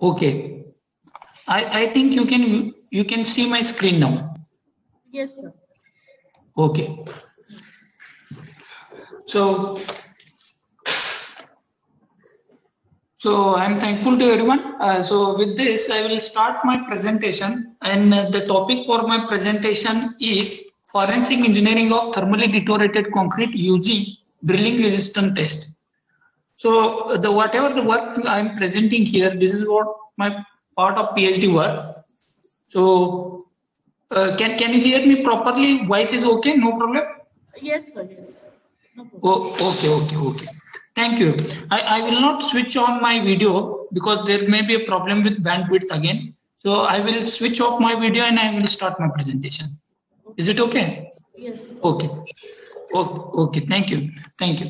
Okay. I think you can see my screen now. Yes, sir. Okay. So I'm thankful to everyone. So with this, I will start my presentation, and the topic for my presentation is forensic engineering of thermally deteriorated concrete using drilling resistant test. So the whatever the work I am presenting here, this is what my part of PhD work. So can you hear me properly? Voice is okay, no problem. Yes, sir. Yes. No problem. Oh, okay. Thank you. I will not switch on my video because there may be a problem with bandwidth again. So I will switch off my video and I will start my presentation. Is it okay? Yes. Okay. Okay. Thank you.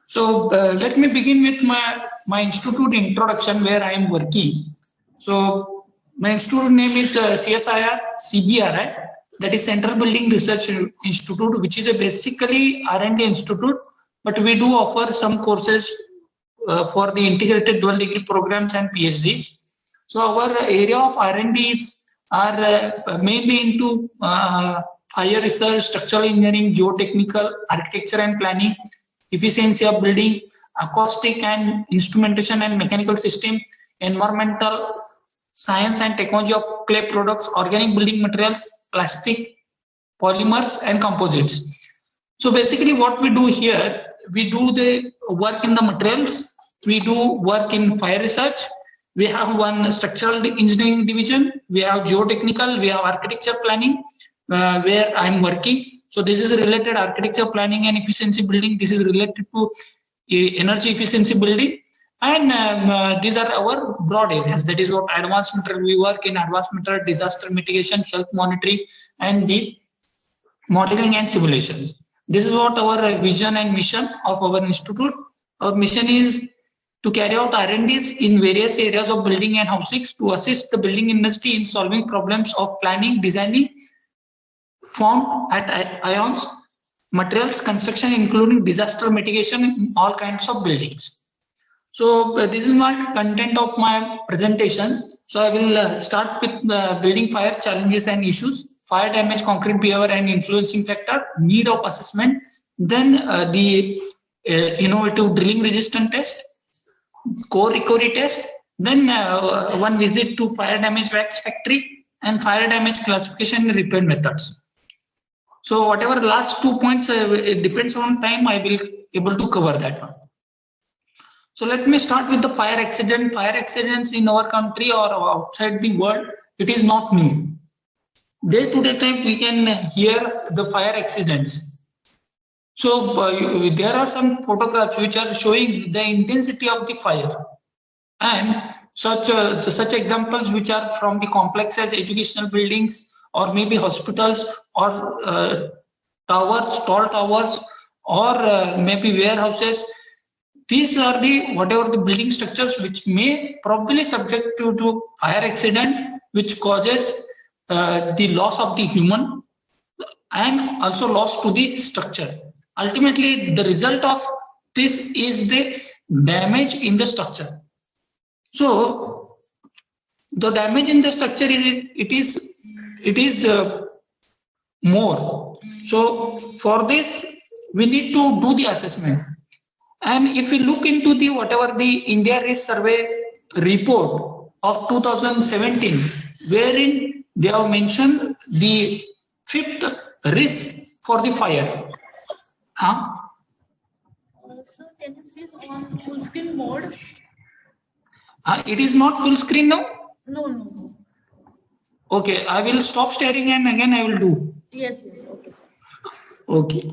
So let me begin with my institute introduction where I am working. So my institute name is CSIR CBRI, that is Central Building Research Institute, which is a basically R&D institute, but we do offer some courses for the integrated dual degree programs and PhD. So our area of R&Ds are mainly into higher research, structural engineering, geotechnical, architecture and planning, efficiency of building, acoustic and instrumentation and mechanical system, environmental science and technology of clay products, organic building materials, plastic, polymers and composites. So basically what we do here, we do the work in the materials, we do work in fire research, we have one structural engineering division, we have geotechnical, we have architecture planning, where I'm working. So this is related architecture planning and efficiency building. This is related to energy efficiency building. And these are our broad areas. That is what advanced material, we work in advanced material, disaster mitigation, health monitoring, and the modeling and simulation. This is what our vision and mission of our institute. Our mission is to carry out R&Ds in various areas of building and housing to assist the building industry in solving problems of planning, designing, found at ions, materials, construction, including disaster mitigation in all kinds of buildings. So this is my content of my presentation. So I will start with building fire challenges and issues, fire damage, concrete behavior and influencing factor, need of assessment, then the innovative drilling resistant test, core recovery test, then one visit to fire damage wax factory, and fire damage classification and repair methods. So whatever last 2 points, it depends on time, I will able to cover that one. So let me start with the fire accident. Fire accidents in our country or outside the world, it is not new. Day to day time, we can hear the fire accidents. So there are some photographs which are showing the intensity of the fire, and such examples which are from the complexes, educational buildings, or maybe hospitals, or towers, tall towers, or maybe warehouses. These are the whatever the building structures which may probably subject to fire accident, which causes the loss of the human and also loss to the structure. Ultimately, the result of this is the damage in the structure. So the damage in the structure is more. So for this, we need to do the assessment. And if we look into the whatever the India Risk Survey report of 2017, wherein they have mentioned the 5th risk for the fire. Sir, can you please on full screen mode? It is not full screen now? No. Okay, I will stop sharing and again I will do. Yes. Okay, sir. Okay.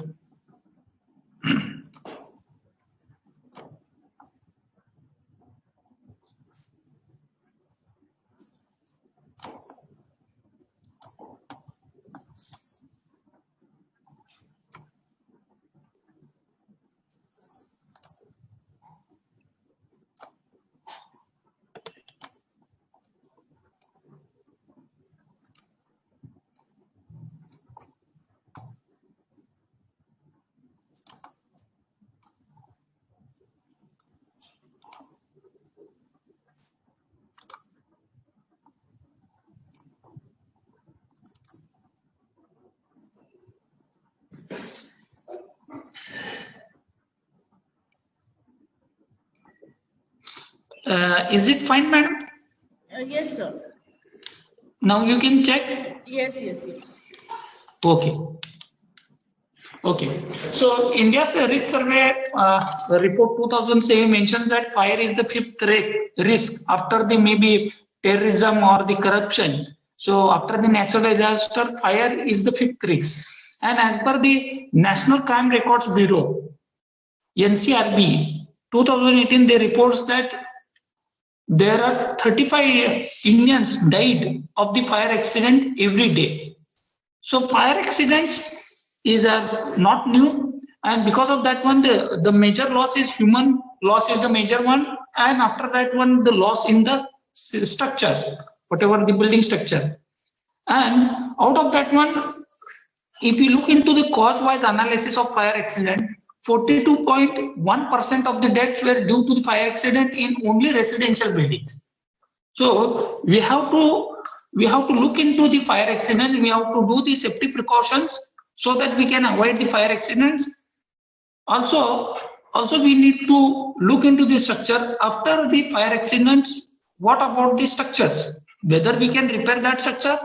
Is it fine, madam? Yes, sir. Now you can check. Yes, yes, yes. Okay. Okay. So India's risk survey report 2007 mentions that fire is the fifth risk after the maybe terrorism or the corruption. So after the natural disaster, fire is the fifth risk. And as per the National Crime Records Bureau, NCRB, 2018, they reports that there are 35 Indians died of the fire accident every day. So fire accidents is not new, and because of that one, the major loss is human loss is the major one, and after that one, the loss in the structure, whatever the building structure. And out of that one, if you look into the cause-wise analysis of fire accident, 42.1% of the deaths were due to the fire accident in only residential buildings. So we have to look into the fire accident. We have to do the safety precautions so that we can avoid the fire accidents. Also we need to look into the structure after the fire accidents. What about the structures? Whether we can repair that structure?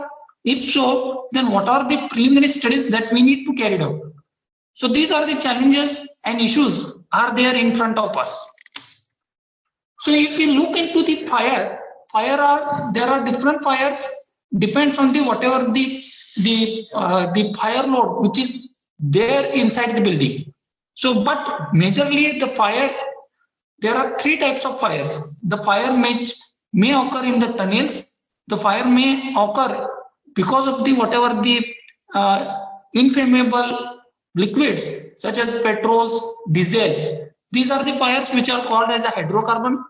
If so, then what are the preliminary studies that we need to carry out? So these are the challenges and issues are there in front of us. So if we look into the there are different fires, depends on the whatever the fire load which is there inside the building. So but majorly the fire, there are three types of fires. The fire may occur in the tunnels. The fire may occur because of the whatever the inflammable liquids such as petrols, diesel. These are the fires which are called as a hydrocarbon.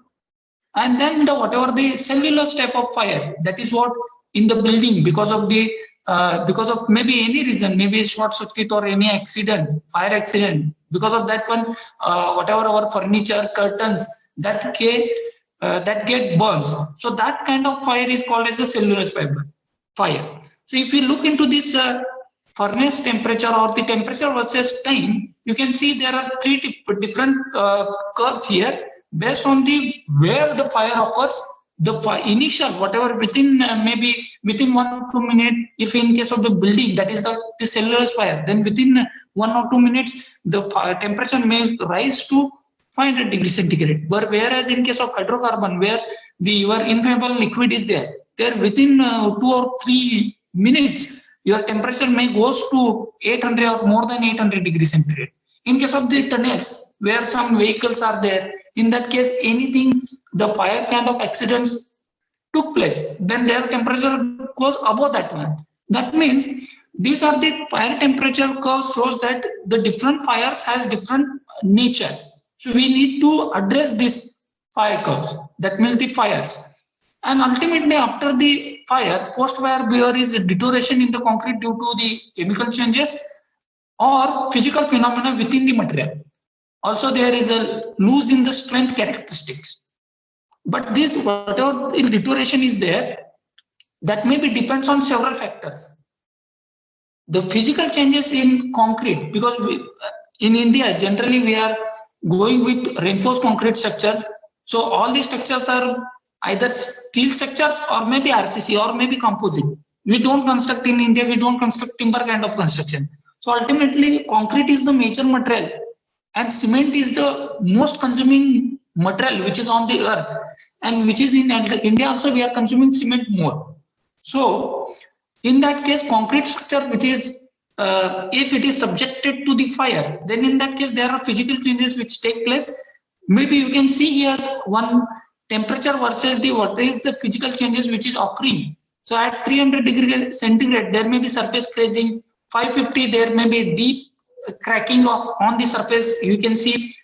And then the whatever the cellulose type of fire, that is what in the building because of maybe any reason, maybe short circuit or any accident, fire accident, because of that one, whatever our furniture, curtains that get burns. So that kind of fire is called as a cellulose fire. So if you look into this furnace temperature or the temperature versus time, you can see there are three different curves here based on the where the fire occurs. The initial whatever within maybe within 1 or 2 minutes, if in case of the building that is the cellulose fire, then within 1 or 2 minutes the temperature may rise to 500 degrees centigrade. But whereas in case of hydrocarbon, where your inflammable liquid is there within 2 or 3 minutes your temperature may goes to 800 or more than 800 degrees centigrade. In case of the tunnels where some vehicles are there, in that case anything, the fire kind of accidents took place, then their temperature goes above that one. That means these are the fire temperature curves, shows that the different fires has different nature. So we need to address this fire curves, that means the fires. And ultimately after the fire, post-fire behavior is deterioration in the concrete due to the chemical changes or physical phenomena within the material. Also there is a lose in the strength characteristics. But this whatever the deterioration is there, that maybe depends on several factors. The physical changes in concrete, because in India generally we are going with reinforced concrete structures. So all these structures are either steel structures or maybe RCC or maybe composite. We don't construct in India, we don't construct timber kind of construction. So ultimately concrete is the major material and cement is the most consuming material which is on the earth, and which is in India also we are consuming cement more. So in that case concrete structure which is if it is subjected to the fire, then in that case there are physical changes which take place. Maybe you can see here one temperature versus the what is the physical changes which is occurring. So at 300 degrees centigrade there may be surface crazing, 550 there may be deep cracking of on the surface you can see,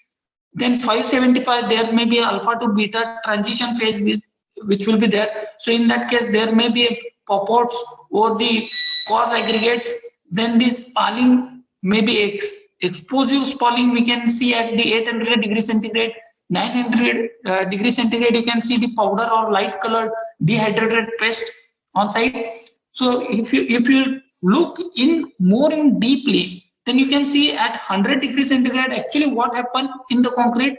then 575 there may be alpha to beta transition phase which will be there. So in that case there may be pop-outs or the cause aggregates. Then this spalling may be explosive spalling we can see at the 800 degrees centigrade, 900 degrees centigrade you can see the powder or light colored dehydrated paste on site. So if you look in more in deeply, then you can see at 100 degrees centigrade actually what happened in the concrete.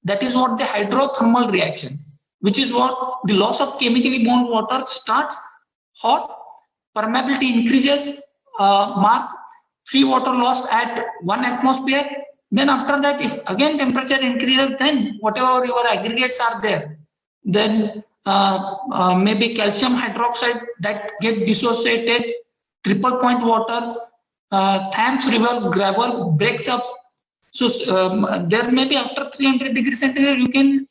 That is what the hydrothermal reaction. which is what the loss of chemically bound water starts hot, permeability increases, mark free water loss at 1 atmosphere. Then after that, if again temperature increases, then whatever your aggregates are there, then maybe calcium hydroxide that get dissociated, triple point water, Thames River gravel breaks up. So there may be after 300 degrees centigrade, you can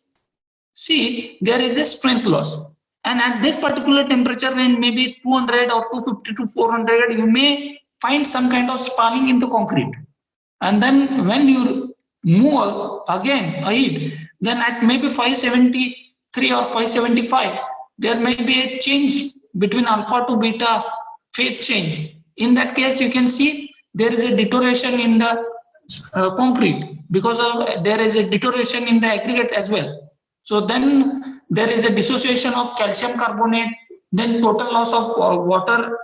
see there is a strength loss. And at this particular temperature range, maybe 200 or 250 to 400, you may find some kind of spalling in the concrete. And then when you move again ahead, then at maybe 573 or 575, there may be a change between alpha to beta phase change. In that case, you can see there is a deterioration in the concrete because of there is a deterioration in the aggregate as well. So then there is a dissociation of calcium carbonate, then total loss of water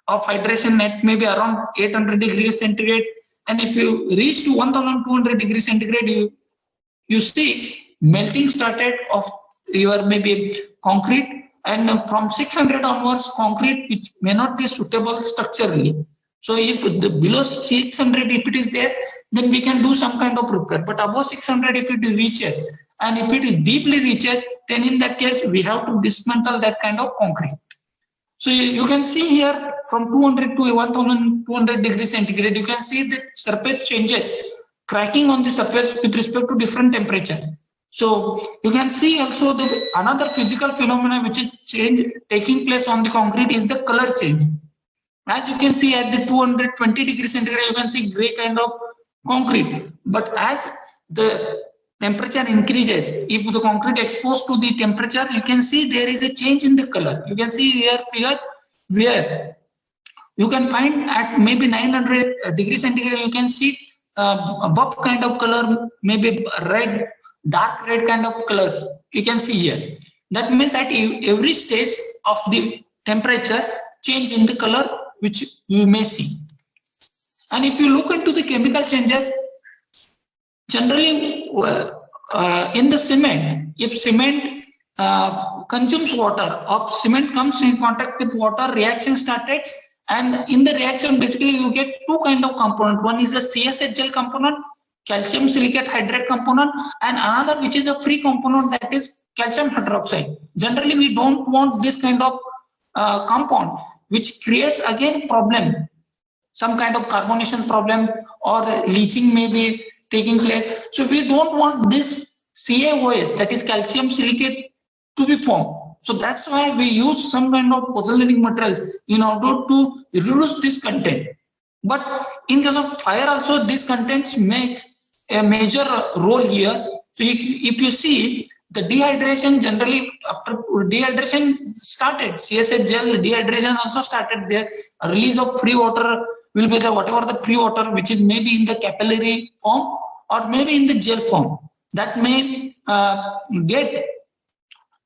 of hydration at maybe around 800 degrees centigrade. And if you reach to 1200 degrees centigrade, you see melting started of your maybe concrete, and from 600 onwards concrete which may not be suitable structurally. So if the below 600 if it is there, then we can do some kind of repair. But above 600 if it reaches, and if it deeply reaches, then in that case we have to dismantle that kind of concrete. So you can see here from 200 to 1200 degrees centigrade, you can see the surface changes, cracking on the surface with respect to different temperature. So you can see also the another physical phenomena which is taking place on the concrete is the color change. As you can see at the 220 degrees centigrade, you can see gray kind of concrete. But as the temperature increases, if the concrete exposed to the temperature, you can see there is a change in the color. You can see here figure where you can find at maybe 900 degrees centigrade, you can see a buff kind of color, maybe red, dark red kind of color you can see here. That means at every stage of the temperature change in the color which you may see. And if you look into the chemical changes, generally in the cement, if cement consumes water, or cement comes in contact with water, reaction started, and in the reaction basically you get two kind of component. One is a CSHL component, calcium silicate hydrate component, and another which is a free component, that is calcium hydroxide. Generally we don't want this kind of compound which creates again problem, some kind of carbonation problem or leaching may be taking place. So we don't want this CaOH, that is calcium silicate, to be formed. So that's why we use some kind of pozzolanic materials in order to reduce this content. But in case of fire also, this content makes a major role here. So if you see the dehydration, generally after dehydration started, CSH gel dehydration also started there. A release of free water will be the whatever the free water which is maybe in the capillary form or maybe in the gel form, that may get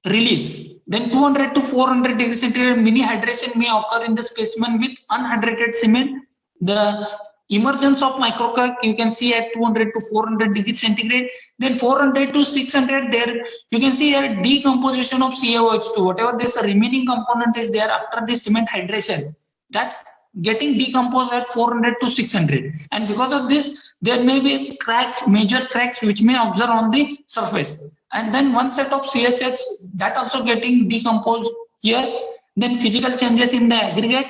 released. Then 200 to 400 degrees centigrade mini hydration may occur in the specimen with unhydrated cement. The emergence of microcrack you can see at 200 to 400 degrees centigrade. Then 400 to 600, there you can see a decomposition of CaOH2, whatever this remaining component is there after the cement hydration, that getting decomposed at 400 to 600. And because of this, there may be cracks, major cracks which may observe on the surface. And then one set of CSH that also getting decomposed here. Then physical changes in the aggregate,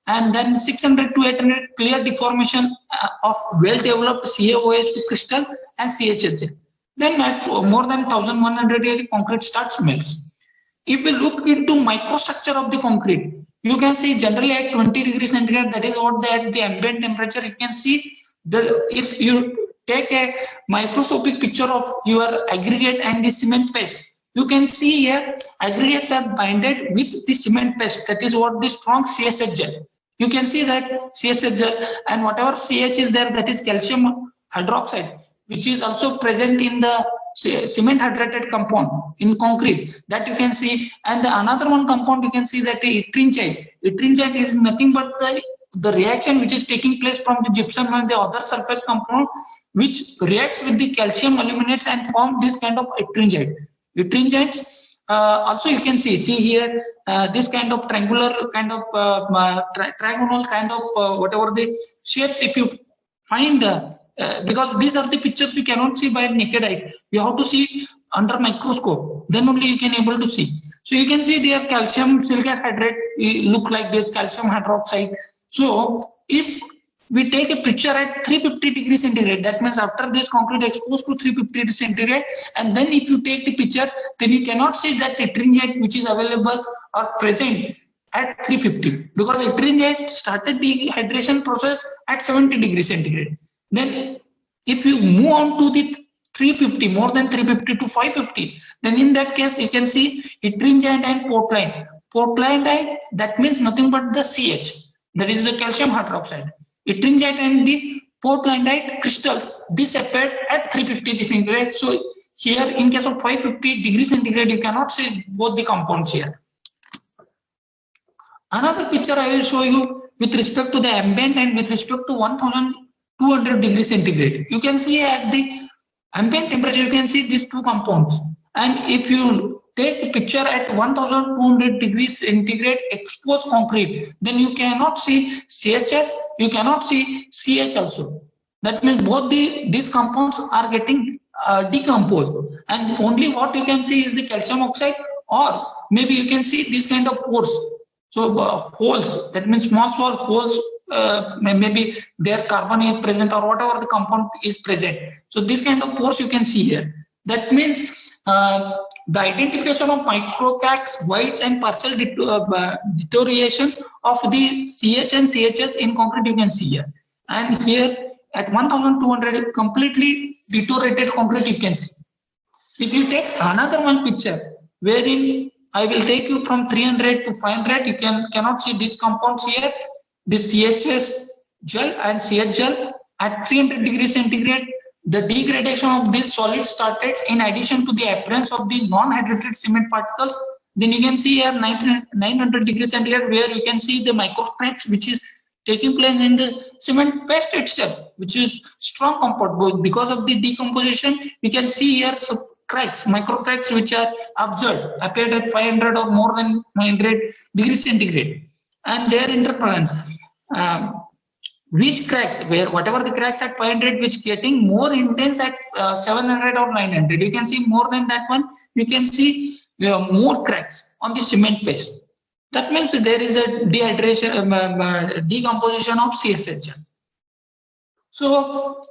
and then 600 to 800 clear deformation of well-developed CaOH crystal and CHHL. Then at more than 1100 concrete starts melts. If we look into microstructure of the concrete, you can see generally at 20 degrees centigrade, that is what the ambient temperature, you can see the, if you take a microscopic picture of your aggregate and the cement paste, you can see here aggregates are binded with the cement paste, that is what the strong CSH gel. You can see that CSH gel, and whatever CH is there, that is calcium hydroxide, which is also present in the cement hydrated compound in concrete, that you can see. And the another one compound you can see that yttringite. Yttringite is nothing but the reaction which is taking place from the gypsum and the other surface compound which reacts with the calcium aluminates and form this kind of yttringite. Yttringites also you can see here this kind of triangular kind of trigonal kind of whatever the shapes. If you find because these are the pictures you cannot see by naked eye, you have to see under microscope, then only you can able to see. So you can see there calcium silicate hydrate look like this, calcium hydroxide. So if we take a picture at 350 degrees centigrade, that means after this concrete exposed to 350 centigrade, and then if you take the picture, then you cannot see that ettringite which is available or present at 350, because ettringite started the hydration process at 70 degrees centigrade. Then if you move on to the 350, more than 350 to 550, then in that case you can see ettringite and portlandite. Portlandite, that means nothing but the CH, that is the calcium hydroxide. Ettringite and the portlandite crystals disappeared at 350 degrees centigrade. So here in case of 550 degrees centigrade, you cannot see both the compounds here. Another picture I will show you with respect to the ambient and with respect to 1200 degrees centigrade. You can see at the ambient temperature, you can see these two compounds. And if you take a picture at 1200 degrees centigrade exposed concrete, then you cannot see CHS, you cannot see CH also. That means both these compounds are getting decomposed, and only what you can see is the calcium oxide, or maybe you can see this kind of pores. So holes, that means small holes, maybe their carbon is present or whatever the compound is present. So this kind of pores you can see here. That means the identification of microcracks, voids, and partial deterioration of the CH and CHS in concrete you can see here. And here at 1200 completely deteriorated concrete you can see. If you take another one picture wherein I will take you from 300 to 500, you cannot see these compounds here. This CHS gel and CH gel at 300 degrees centigrade, the degradation of this solid started in addition to the appearance of the non-hydrated cement particles. Then you can see here 900 degrees centigrade, where you can see the microcracks which is taking place in the cement paste itself, which is strong compound. Because of the decomposition, you can see here some cracks, microcracks which are observed, appeared at 500 or more than 900 degrees centigrade, and their interference. Which cracks, where whatever the cracks at 500, which getting more intense at 700 or 900, you can see more than that one, you can see more cracks on the cement paste. That means there is a dehydration, decomposition of CSH. So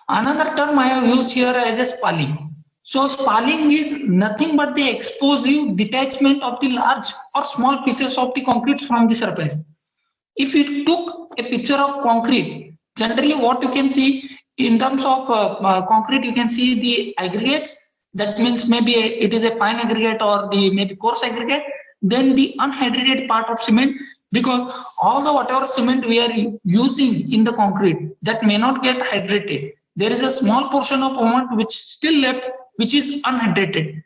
another term I have used here as a spalling. So spalling is nothing but the explosive detachment of the large or small pieces of the concrete from the surface. If you took a picture of concrete, generally what you can see in terms of concrete, you can see the aggregates. That means maybe it is a fine aggregate or the maybe coarse aggregate. Then the unhydrated part of cement, because all the whatever cement we are using in the concrete, that may not get hydrated. There is a small portion of amount which still left, which is unhydrated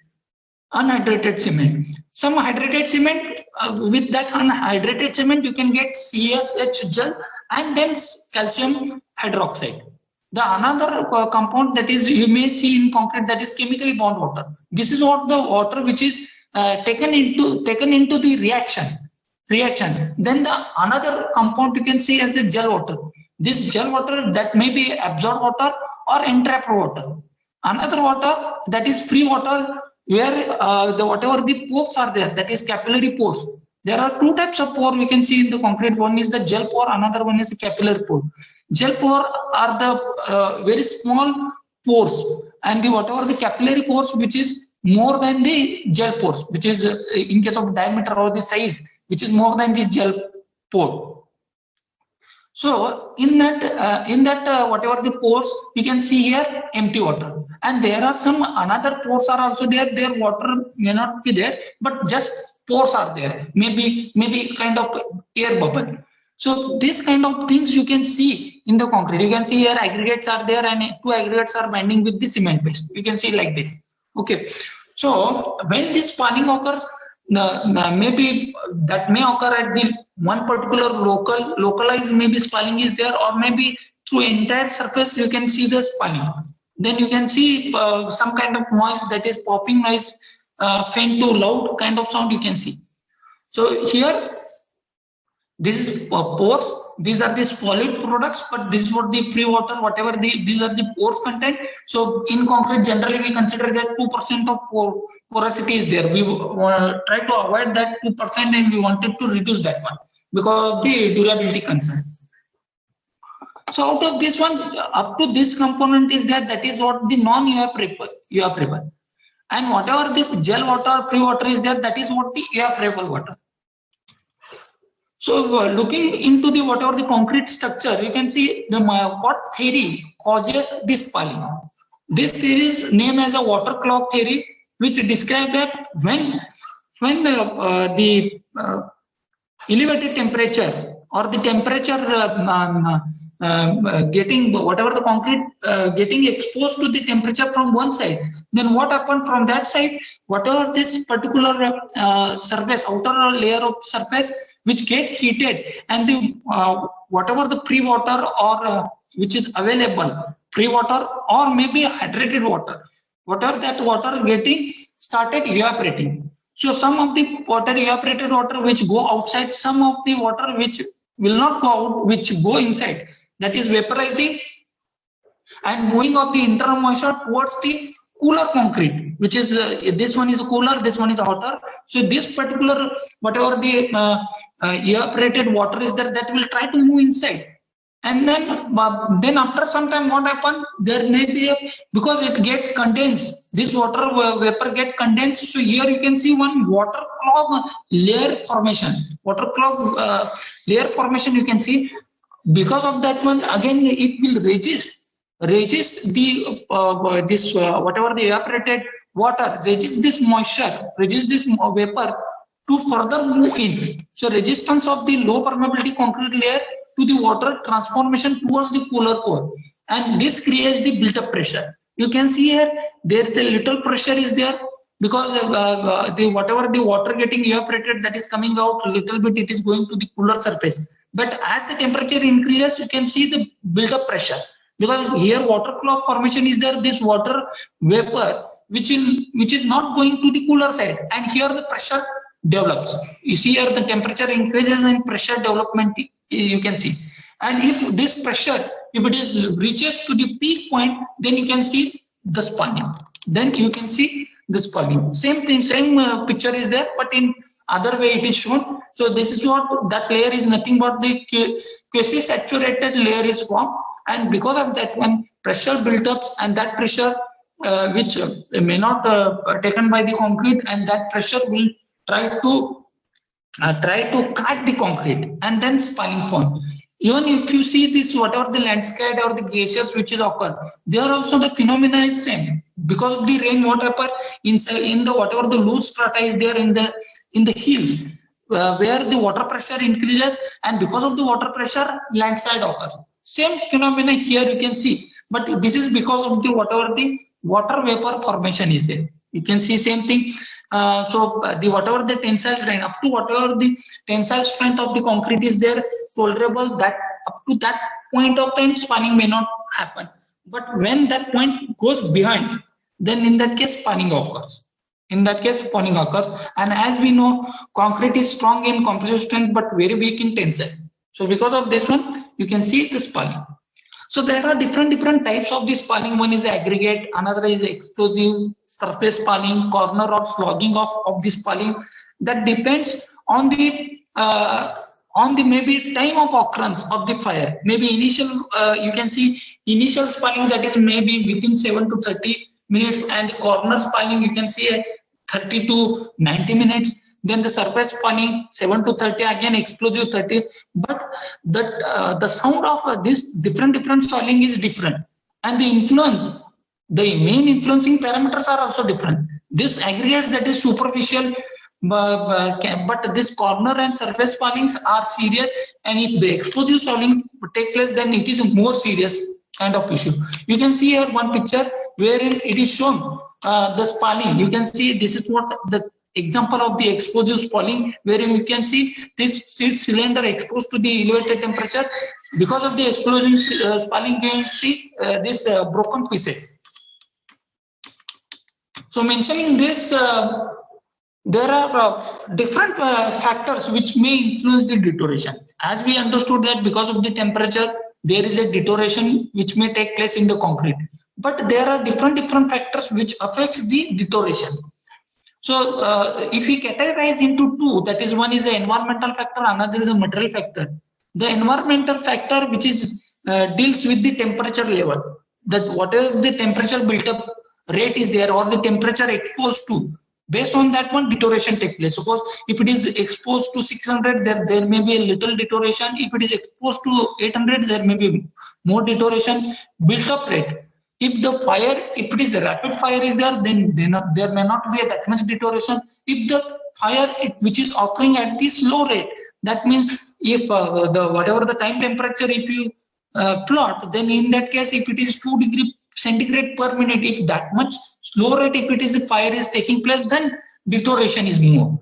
cement. Some hydrated cement, with that unhydrated cement, you can get CSH gel and then calcium hydroxide. The another compound that is you may see in concrete, that is chemically bound water. This is what the water which is taken into the reaction. Then the another compound you can see as a gel water. This gel water that may be absorbed water or entrapped water. Another water that is free water, where the whatever the pores are there, that is capillary pores. There are two types of pore we can see in the concrete. One is the gel pore, another one is a capillary pore. Gel pore are the very small pores, and the whatever the capillary pores which is more than the gel pores, which is in case of diameter or the size, which is more than the gel pore. So in that whatever the pores, you can see here empty water, and there are some another pores are also there. Their water may not be there, but just pores are there. Maybe kind of air bubble. So this kind of things you can see in the concrete. You can see here aggregates are there, and two aggregates are binding with the cement paste. You can see like this. Okay. So when this spalling occurs, maybe that may occur at the one particular localized maybe spalling is there, or maybe through entire surface you can see the spalling. Then you can see some kind of noise, that is popping noise, faint to loud kind of sound you can see. So here, this is pores. These are the solid products, but this is what the pre-water, whatever these are the pores content. So in concrete, generally we consider that 2% of porosity is there. We try to avoid that 2%, and we wanted to reduce that one because of the durability concern. So out of this one, up to this component is there. That is what the non-evaporable. And whatever this gel water, pre-water is there, that is what the evaporable water. So looking into the whatever the concrete structure, you can see the what theory causes this spalling. This theory is named as a water clock theory, which describes that when the elevated temperature or the temperature getting whatever the concrete getting exposed to the temperature from one side, then what happened from that side, whatever this particular surface, outer layer of surface which get heated, and the whatever the pre-water or which is available, pre-water or maybe hydrated water, whatever that water getting started evaporating. So some of the water, evaporated water, which go outside, some of the water which will not go out, which go inside, that is vaporizing and moving of the internal moisture towards the cooler concrete, which is this one is cooler, this one is hotter. So this particular whatever the evaporated water is there, that will try to move inside. And then after some time, what happen? There may be because it get condensed. This water vapor get condensed. So here you can see one water clog layer formation. Water clog layer formation you can see. Because of that one, again it will resist the whatever the evaporated water, resist this moisture, resist this vapor to further move in. So resistance of the low permeability concrete layer to the water transformation towards the cooler core, and this creates the built-up pressure. You can see here there is a little pressure is there because the whatever the water getting evaporated, that is coming out a little bit, it is going to the cooler surface. But as the temperature increases, you can see the built-up pressure, because here water cloud formation is there, this water vapor which is not going to the cooler side, and here the pressure develops. You see here the temperature increases and pressure development you can see. And if this pressure, if it is reaches to the peak point, then you can see the spalling. Then you can see the spalling. Same thing, same picture is there, but in other way it is shown. So this is what that layer is nothing but the quasi-saturated layer is formed, and because of that one pressure built up, and that pressure which may not taken by the concrete, and that pressure will try to crack the concrete, and then spalling form. Even if you see this, whatever the landslide or the glaciers which is occur, there also the phenomena is same. Because of the rain, what happen inside in the whatever the loose strata is there in the hills, where the water pressure increases, and because of the water pressure, landslide occurs. Same phenomena here you can see, but this is because of the whatever the water vapor formation is there. You can see same thing. So the whatever the tensile strength, up to whatever the tensile strength of the concrete is there, tolerable, that up to that point of time spalling may not happen. But when that point goes behind, then in that case spalling occurs. In that case spalling occurs. And as we know, concrete is strong in compressive strength but very weak in tensile. So because of this one, you can see the spalling. So there are different types of this spalling. One is aggregate, another is explosive, surface spalling, corner or slogging of this spalling. That depends on the maybe time of occurrence of the fire. Maybe initial, you can see initial spalling, that is maybe within 7 to 30 minutes, and the corner spalling you can see 30 to 90 minutes. Then the surface spalling 7 to 30, again explosive 30. But that the sound of this different spalling is different, and the influence, the main influencing parameters are also different. This aggregates, that is superficial, but this corner and surface spallings are serious, and if the explosive spalling take place, then it is a more serious kind of issue. You can see here one picture wherein it is shown the spalling. You can see this is what the example of the explosive spalling, wherein you can see this cylinder exposed to the elevated temperature. Because of the explosive spalling, you can see this broken pieces. So mentioning this, there are different factors which may influence the deterioration. As we understood that because of the temperature, there is a deterioration which may take place in the concrete. But there are different factors which affects the deterioration. So if we categorize into two, that is, one is the environmental factor, another is a material factor. The environmental factor, which is deals with the temperature level, that whatever the temperature built up rate is there, or the temperature exposed to, based on that one deterioration take place. Suppose if it is exposed to 600, there may be a little deterioration. If it is exposed to 800, there may be more deterioration. Built up rate, if the fire, if it is a rapid fire is there, then there may not be that much deterioration. If the fire which is occurring at the slow rate, that means if the whatever the time temperature, if you plot, then in that case, if it is 2 degrees centigrade per minute, if that much slow rate, if it is a fire is taking place, then deterioration is more.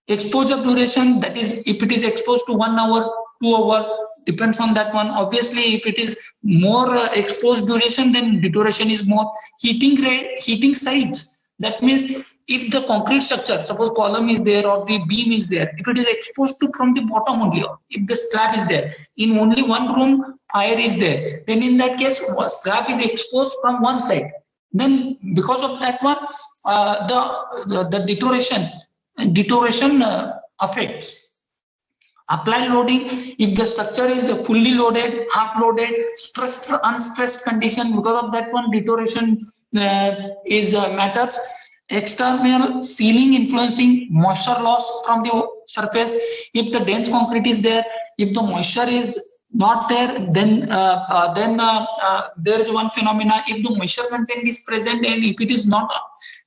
Exposure duration, that is, if it is exposed to 1 hour, 2 hour, depends on that one. Obviously, if it is more exposed duration, then deterioration is more. Heating rate, heating sides, that means if the concrete structure, suppose column is there or the beam is there, if it is exposed to from the bottom only, if the slab is there, in only one room fire is there, then in that case slab is exposed from one side, then because of that one the deterioration affects. Applied loading, if the structure is fully loaded, half loaded, stressed, unstressed condition, because of that one deterioration is matters. External sealing influencing moisture loss from the surface. If the dense concrete is there, if the moisture is not there, then there is one phenomena. If the moisture content is present and if it is not,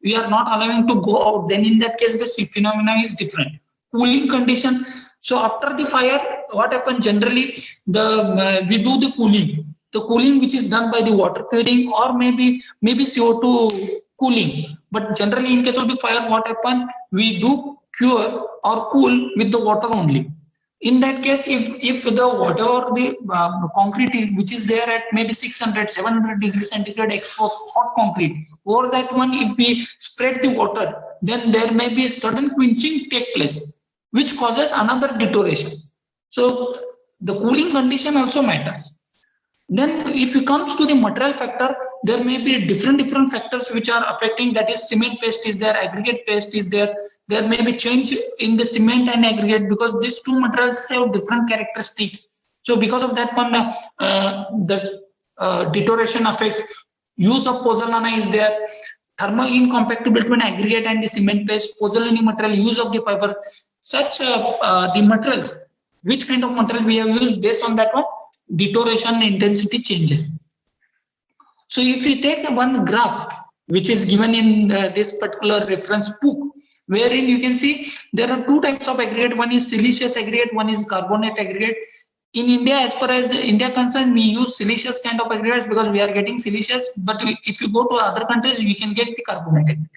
we are not allowing to go out, then in that case the phenomena is different. Cooling condition. So after the fire, what happens generally? We do the cooling which is done by the water curing or maybe CO2 cooling. But generally, in case of the fire, what happens? We do cure or cool with the water only. In that case, if the whatever the concrete which is there at maybe 600, 700 degrees centigrade exposed hot concrete, over that one, if we spread the water, then there may be sudden quenching take place, which causes another deterioration. So the cooling condition also matters. Then if it comes to the material factor, there may be different factors which are affecting, that is cement paste is there, aggregate paste is there. There may be change in the cement and aggregate because these two materials have different characteristics. So because of that one, the deterioration affects. Use of pozzolana is there. Thermal incompatibility between aggregate and the cement paste, pozzolanic material, use of the fibers. Such the materials, which kind of material we have used, based on that one, deterioration intensity changes. So if we take one graph which is given in this particular reference book, wherein you can see there are two types of aggregate. One is siliceous aggregate, one is carbonate aggregate. In India, as far as India concerned, we use siliceous kind of aggregates because we are getting siliceous. But if you go to other countries, we can get the carbonate aggregate.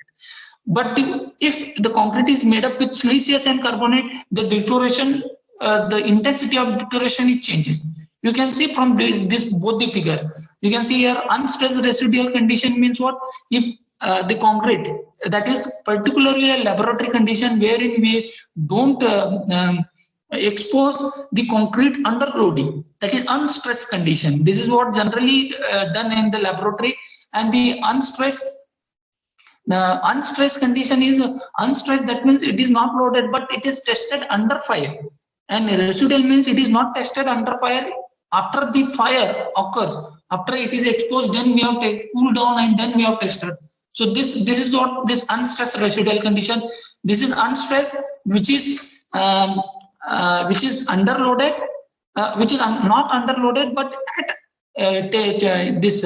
But if the concrete is made up with siliceous and carbonate, the deterioration, the intensity of deterioration it changes. You can see from this both the figure. You can see here unstressed residual condition means what? If the concrete, that is particularly a laboratory condition wherein we don't expose the concrete under loading, that is unstressed condition. This is what generally done in the laboratory. And the unstressed condition is unstressed, that means it is not loaded but it is tested under fire. And residual means it is not tested under fire. After the fire occurs, after it is exposed, then we have to cool down and then we have tested. So this is what this unstressed residual condition. This is unstressed, which is underloaded, which is not underloaded, but at this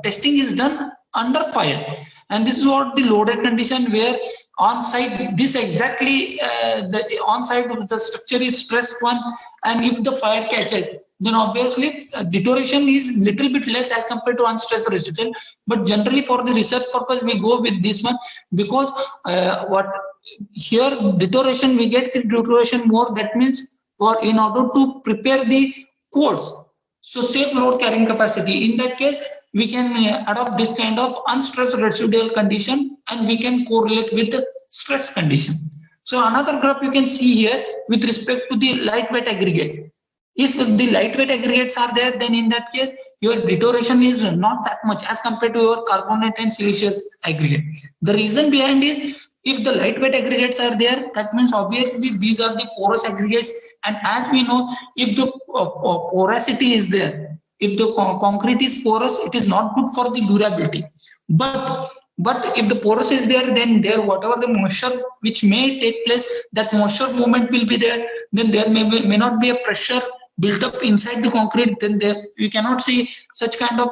testing is done under fire. And this is what the loaded condition, where on site this exactly the on site the structure is stressed one, and if the fire catches, then obviously deterioration is little bit less as compared to unstressed residual. But generally for the research purpose we go with this one, because what here deterioration we get the deterioration more, that means for in order to prepare the codes, so safe load carrying capacity, in that case we can adopt this kind of unstressed residual condition, and we can correlate with the stress condition. So another graph you can see here with respect to the lightweight aggregate. If the lightweight aggregates are there, then in that case your deterioration is not that much as compared to your carbonate and siliceous aggregate. The reason behind is, if the lightweight aggregates are there, that means obviously these are the porous aggregates, and as we know, if the porosity is there, if the concrete is porous, it is not good for the durability. But if the porous is there, then there whatever the moisture which may take place, that moisture movement will be there. Then there may not be a pressure built up inside the concrete. Then there you cannot see such kind of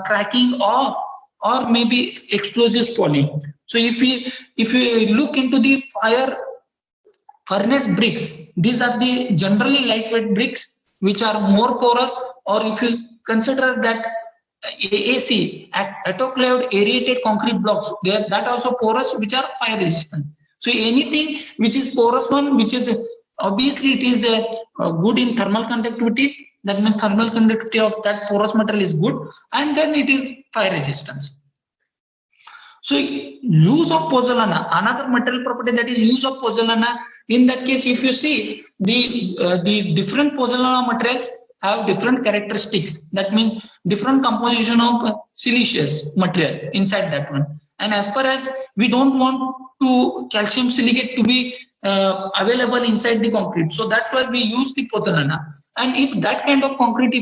cracking or maybe explosive falling. So if you look into the furnace bricks, these are the generally lightweight bricks which are more porous. Or if you consider that AAC, autoclaved aerated concrete blocks, that also porous, which are fire resistant. So anything which is porous one, which is obviously it is good in thermal conductivity. That means thermal conductivity of that porous material is good, and then it is fire resistance. So use of pozzolana, another material property, that is use of pozzolana. In that case, if you see the different pozzolana materials have different characteristics. That means different composition of siliceous material inside that one. And as far as we don't want to calcium silicate to be available inside the concrete, so that's why we use the pozzolana. And if that kind of concrete,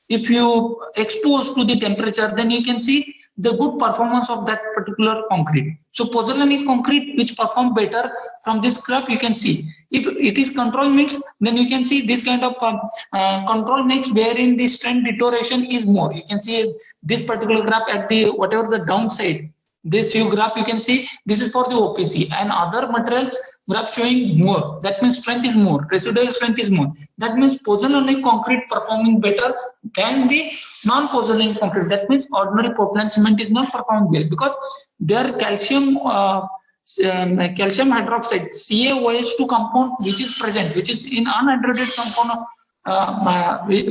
if you expose to the temperature, then you can see the good performance of that particular concrete. So pozzolanic concrete which perform better, from this graph you can see. If it is control mix, then you can see this kind of control mix wherein the strength deterioration is more. You can see this particular graph at the whatever the downside. This graph you can see, this is for the OPC, and other materials graph showing more. That means strength is more, residual strength is more. That means pozzolanic concrete performing better than the non-pozzolanic concrete. That means ordinary Portland cement is not performing well, because their calcium hydroxide CaOH2 compound which is present, which is in unhydrated compound,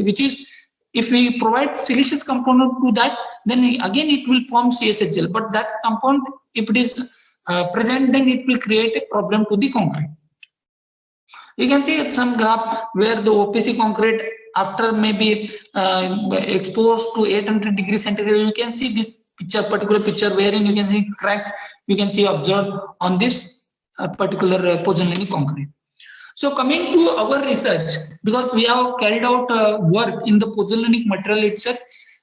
which is, if we provide siliceous component to that, then again it will form CSHL. But that compound, if it is present, then it will create a problem to the concrete. You can see some graph where the OPC concrete, after maybe exposed to 800 degrees centigrade, you can see this particular picture wherein you can see cracks, you can see observed on this particular pozzolanic concrete. So coming to our research, because we have carried out work in the pozzolanic material itself.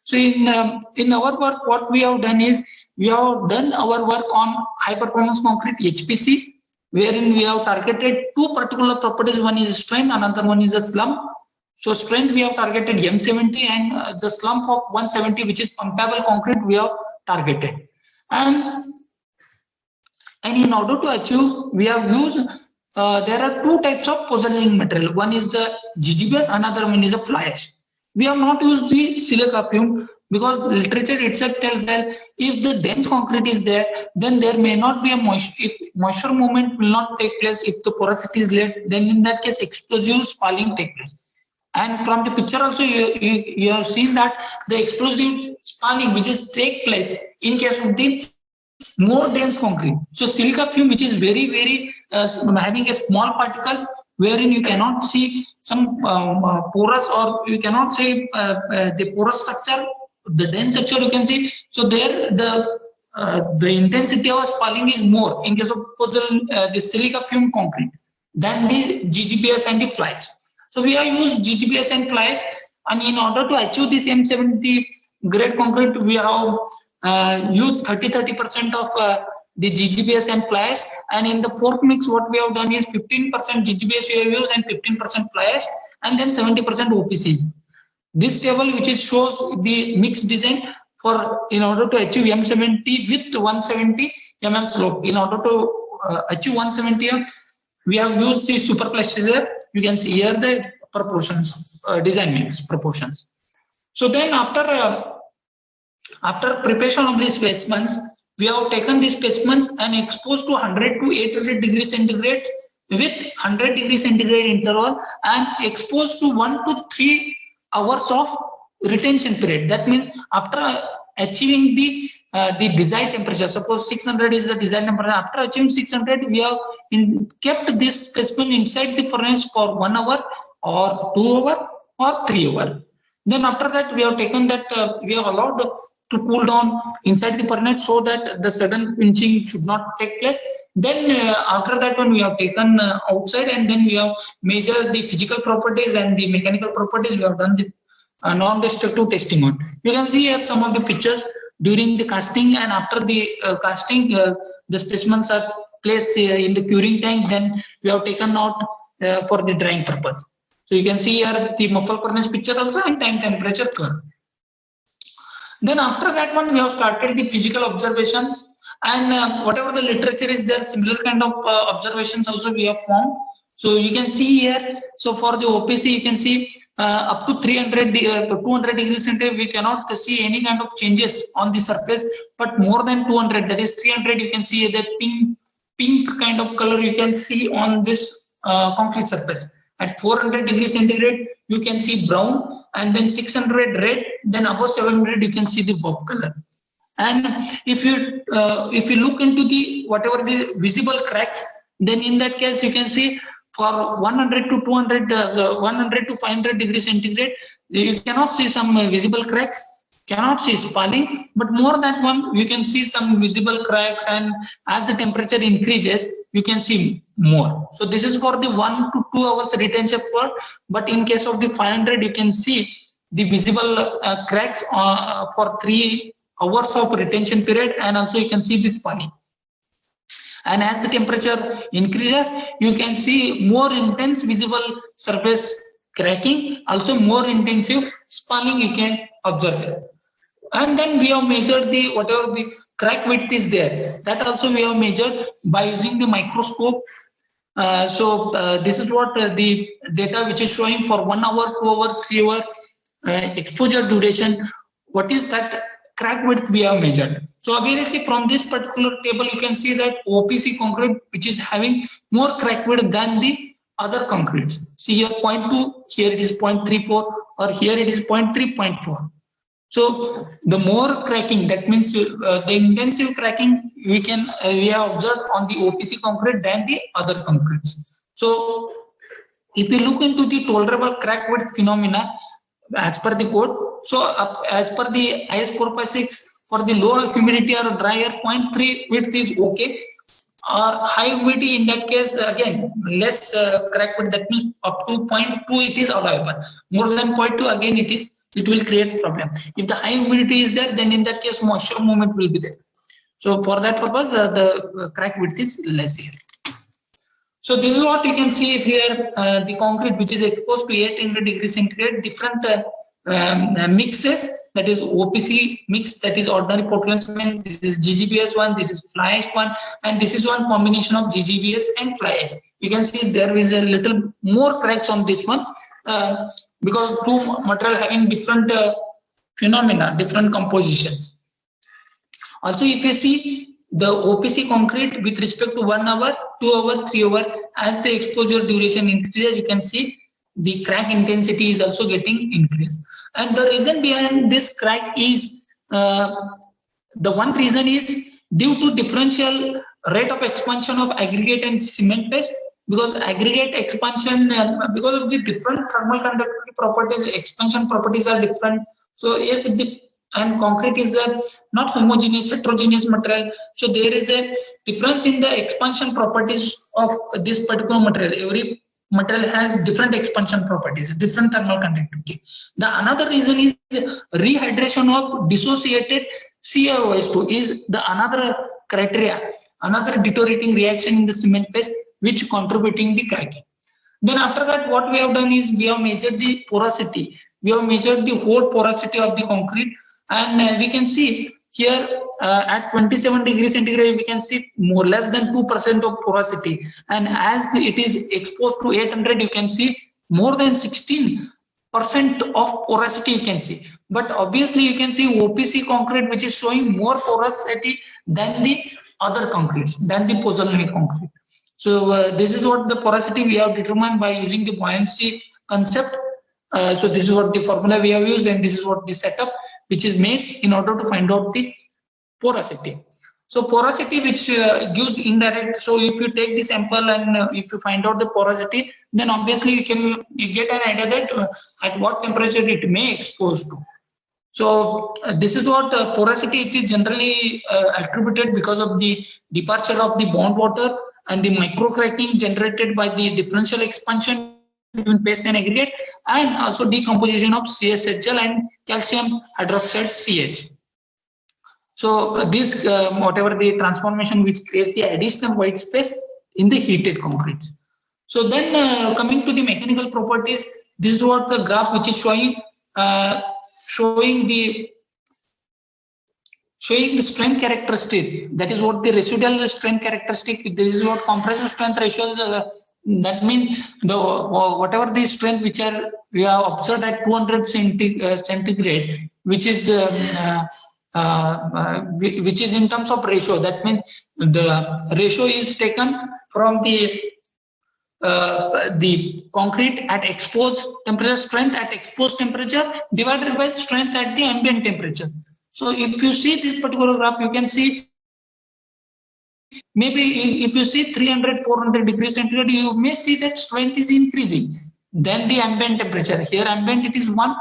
So in our work, what we have done is, we have done our work on high performance concrete HPC, wherein we have targeted two particular properties. One is strength, another one is a slump. So strength we have targeted M70, and the slump of 170, which is pumpable concrete, we have targeted. And in order to achieve, we have used there are two types of pozzolanic material. One is the GGBS, another one is a fly ash. We have not used the silica fume, because the literature itself tells that if the dense concrete is there, then there may not be a moisture. If moisture movement will not take place, if the porosity is less, then in that case explosive spalling take place. And from the picture also you have seen that the explosive spalling which is take place in case of the more dense concrete. So silica fume, which is very having a small particles, wherein you cannot see some porous, or you cannot see the porous structure, the dense structure you can see. So there the intensity of spalling is more in case of the silica fume concrete than the GGBS and the fly ash. So we have used GGBS and fly ash, and in order to achieve this M70 grade concrete, we have used 30% of the GGBS and fly ash. And in the fourth mix, what we have done is 15% GGBS we have used and 15% fly ash, and then 70% OPCs. This table, which is shows the mix design for in order to achieve M70 with 170 mm slope. In order to achieve 170 mm, we have used the superplasticizer. You can see here the proportions, design mix proportions. So then after preparation of these specimens, we have taken these specimens and exposed to 100 to 800 degrees centigrade with 100 degrees centigrade interval, and exposed to 1 to 3 hours of retention period. That means after achieving the desired temperature. Suppose 600 is the desired temperature. After achieving 600, we have kept this specimen inside the furnace for 1 hour or 2 hours or 3 hours. Then after that, we have taken that, we have allowed to cool down inside the furnace so that the sudden quenching should not take place. Then after that one, we have taken outside, and then we have measured the physical properties and the mechanical properties. We have done the non-destructive testing on. You can see here some of the pictures during the casting, and after the casting, the specimens are placed in the curing tank. Then we have taken out for the drying purpose. So you can see here the muffle furnace picture also and time temperature curve. Then after that one, we have started the physical observations, and whatever the literature is there, similar kind of observations also we have formed. So you can see here, so for the OPC, you can see up to 200 degrees centigrade, we cannot see any kind of changes on the surface, but more than 200, that is 300, you can see that pink kind of color you can see on this concrete surface. At 400 degrees centigrade, you can see brown, and then 600 red, then above 700 you can see the warp color. And if you look into the whatever the visible cracks, then in that case you can see for 100 to 200, 100 to 500 degrees centigrade, you cannot see some visible cracks, cannot see spalling, but more than one you can see some visible cracks, and as the temperature increases you can see more. So this is for the 1 to 2 hours retention part, but in case of the 500 you can see the visible cracks for 3 hours of retention period, and also you can see the spalling. And as the temperature increases, you can see more intense visible surface cracking, also more intensive spalling you can observe there. And then we have measured the whatever the crack width is there, that also we have measured by using the microscope. This is what the data which is showing for 1 hour, 2 hour, 3 hour exposure duration. What is that crack width we have measured? So obviously from this particular table you can see that OPC concrete which is having more crack width than the other concretes. See here 0.2, here it is 0.34, or here it is 0.3, 0.4. So the more cracking, that means the intensive cracking we have observed on the OPC concrete than the other concretes. So if you look into the tolerable crack width phenomena as per the code, so as per the IS 456, for the low humidity or drier, 0.3 width is okay. Or high humidity, in that case again less crack width, that means up to 0.2 it is allowable. More than 0.2 again it will create problem. If the high humidity is there, then in that case moisture movement will be there. So for that purpose the crack width is less here. So this is what you can see here, the concrete which is exposed to 800 degrees centigrade, different mixes, that is OPC mix, that is ordinary Portland cement, this is GGBS one, this is fly ash one, and this is one combination of GGBS and fly ash. You can see there is a little more cracks on this one because two material having different phenomena, different compositions. Also if you see the OPC concrete with respect to 1 hour, 2 hour, 3 hour, as the exposure duration increases, you can see the crack intensity is also getting increased. And the reason behind this crack is, the one reason is due to differential rate of expansion of aggregate and cement paste, because aggregate expansion, because of the different thermal conductivity properties, expansion properties are different. So if and concrete is a not homogeneous, heterogeneous material, so there is a difference in the expansion properties of this particular material. Every material has different expansion properties, different thermal conductivity. The another reason is rehydration of dissociated CaOH2 is the another criteria, another deteriorating reaction in the cement paste which contributing the cracking. Then after that, what we have done is we have measured the porosity. We have measured the whole porosity of the concrete, and we can see here at 27 degrees centigrade we can see more less than 2% of porosity, and as it is exposed to 800 you can see more than 16% of porosity you can see. But obviously you can see OPC concrete which is showing more porosity than the other concretes, than the pozzolani concrete. So this is what the porosity we have determined by using the buoyancy concept. So this is what the formula we have used, and this is what the setup. which is made in order to find out the porosity. So porosity, which gives indirect. So if you take the sample and if you find out the porosity, then obviously you get an idea that at what temperature it may expose to. So this is what porosity, it is generally attributed because of the departure of the bond water and the microcracking generated by the differential expansion between paste and aggregate, and also decomposition of CSHL and calcium hydroxide CH. So this whatever the transformation which creates the additional white space in the heated concrete. So then coming to the mechanical properties, this is what the graph which is showing the strength characteristic. That is what the residual strength characteristic. This is what compressive strength ratios. That means the whatever the strength which we have observed at 200 centigrade, which is in terms of ratio. That means the ratio is taken from the concrete at exposed temperature, strength at exposed temperature divided by strength at the ambient temperature. So if you see this particular graph, you can see maybe if you see 300, 400 degrees centigrade, you may see that strength is increasing than the ambient temperature. Here ambient it is 1,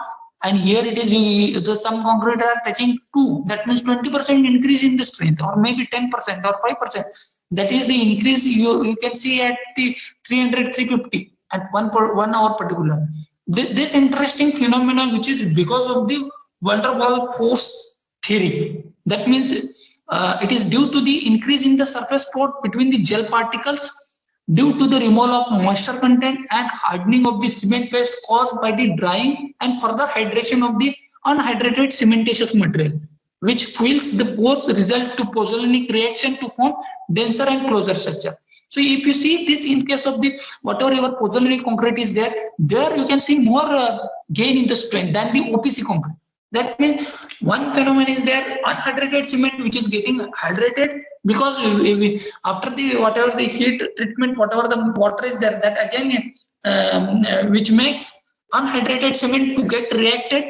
and here it is some concrete are touching 2. That means 20% increase in the strength, or maybe 10% or 5%. That is the increase you can see at the 300, 350 at 1 hour particular. This interesting phenomenon, which is because of the van der Waals force theory. That means it is due to the increase in the surface port between the gel particles due to the removal of moisture content and hardening of the cement paste caused by the drying and further hydration of the unhydrated cementitious material, which fills the pores, result to pozzolanic reaction to form denser and closer structure. So if you see this in case of the whatever your pozzolanic concrete is there you can see more gain in the strength than the OPC concrete. That means one phenomenon is there, unhydrated cement which is getting hydrated because after the whatever the heat treatment, whatever the water is there, that again which makes unhydrated cement to get reacted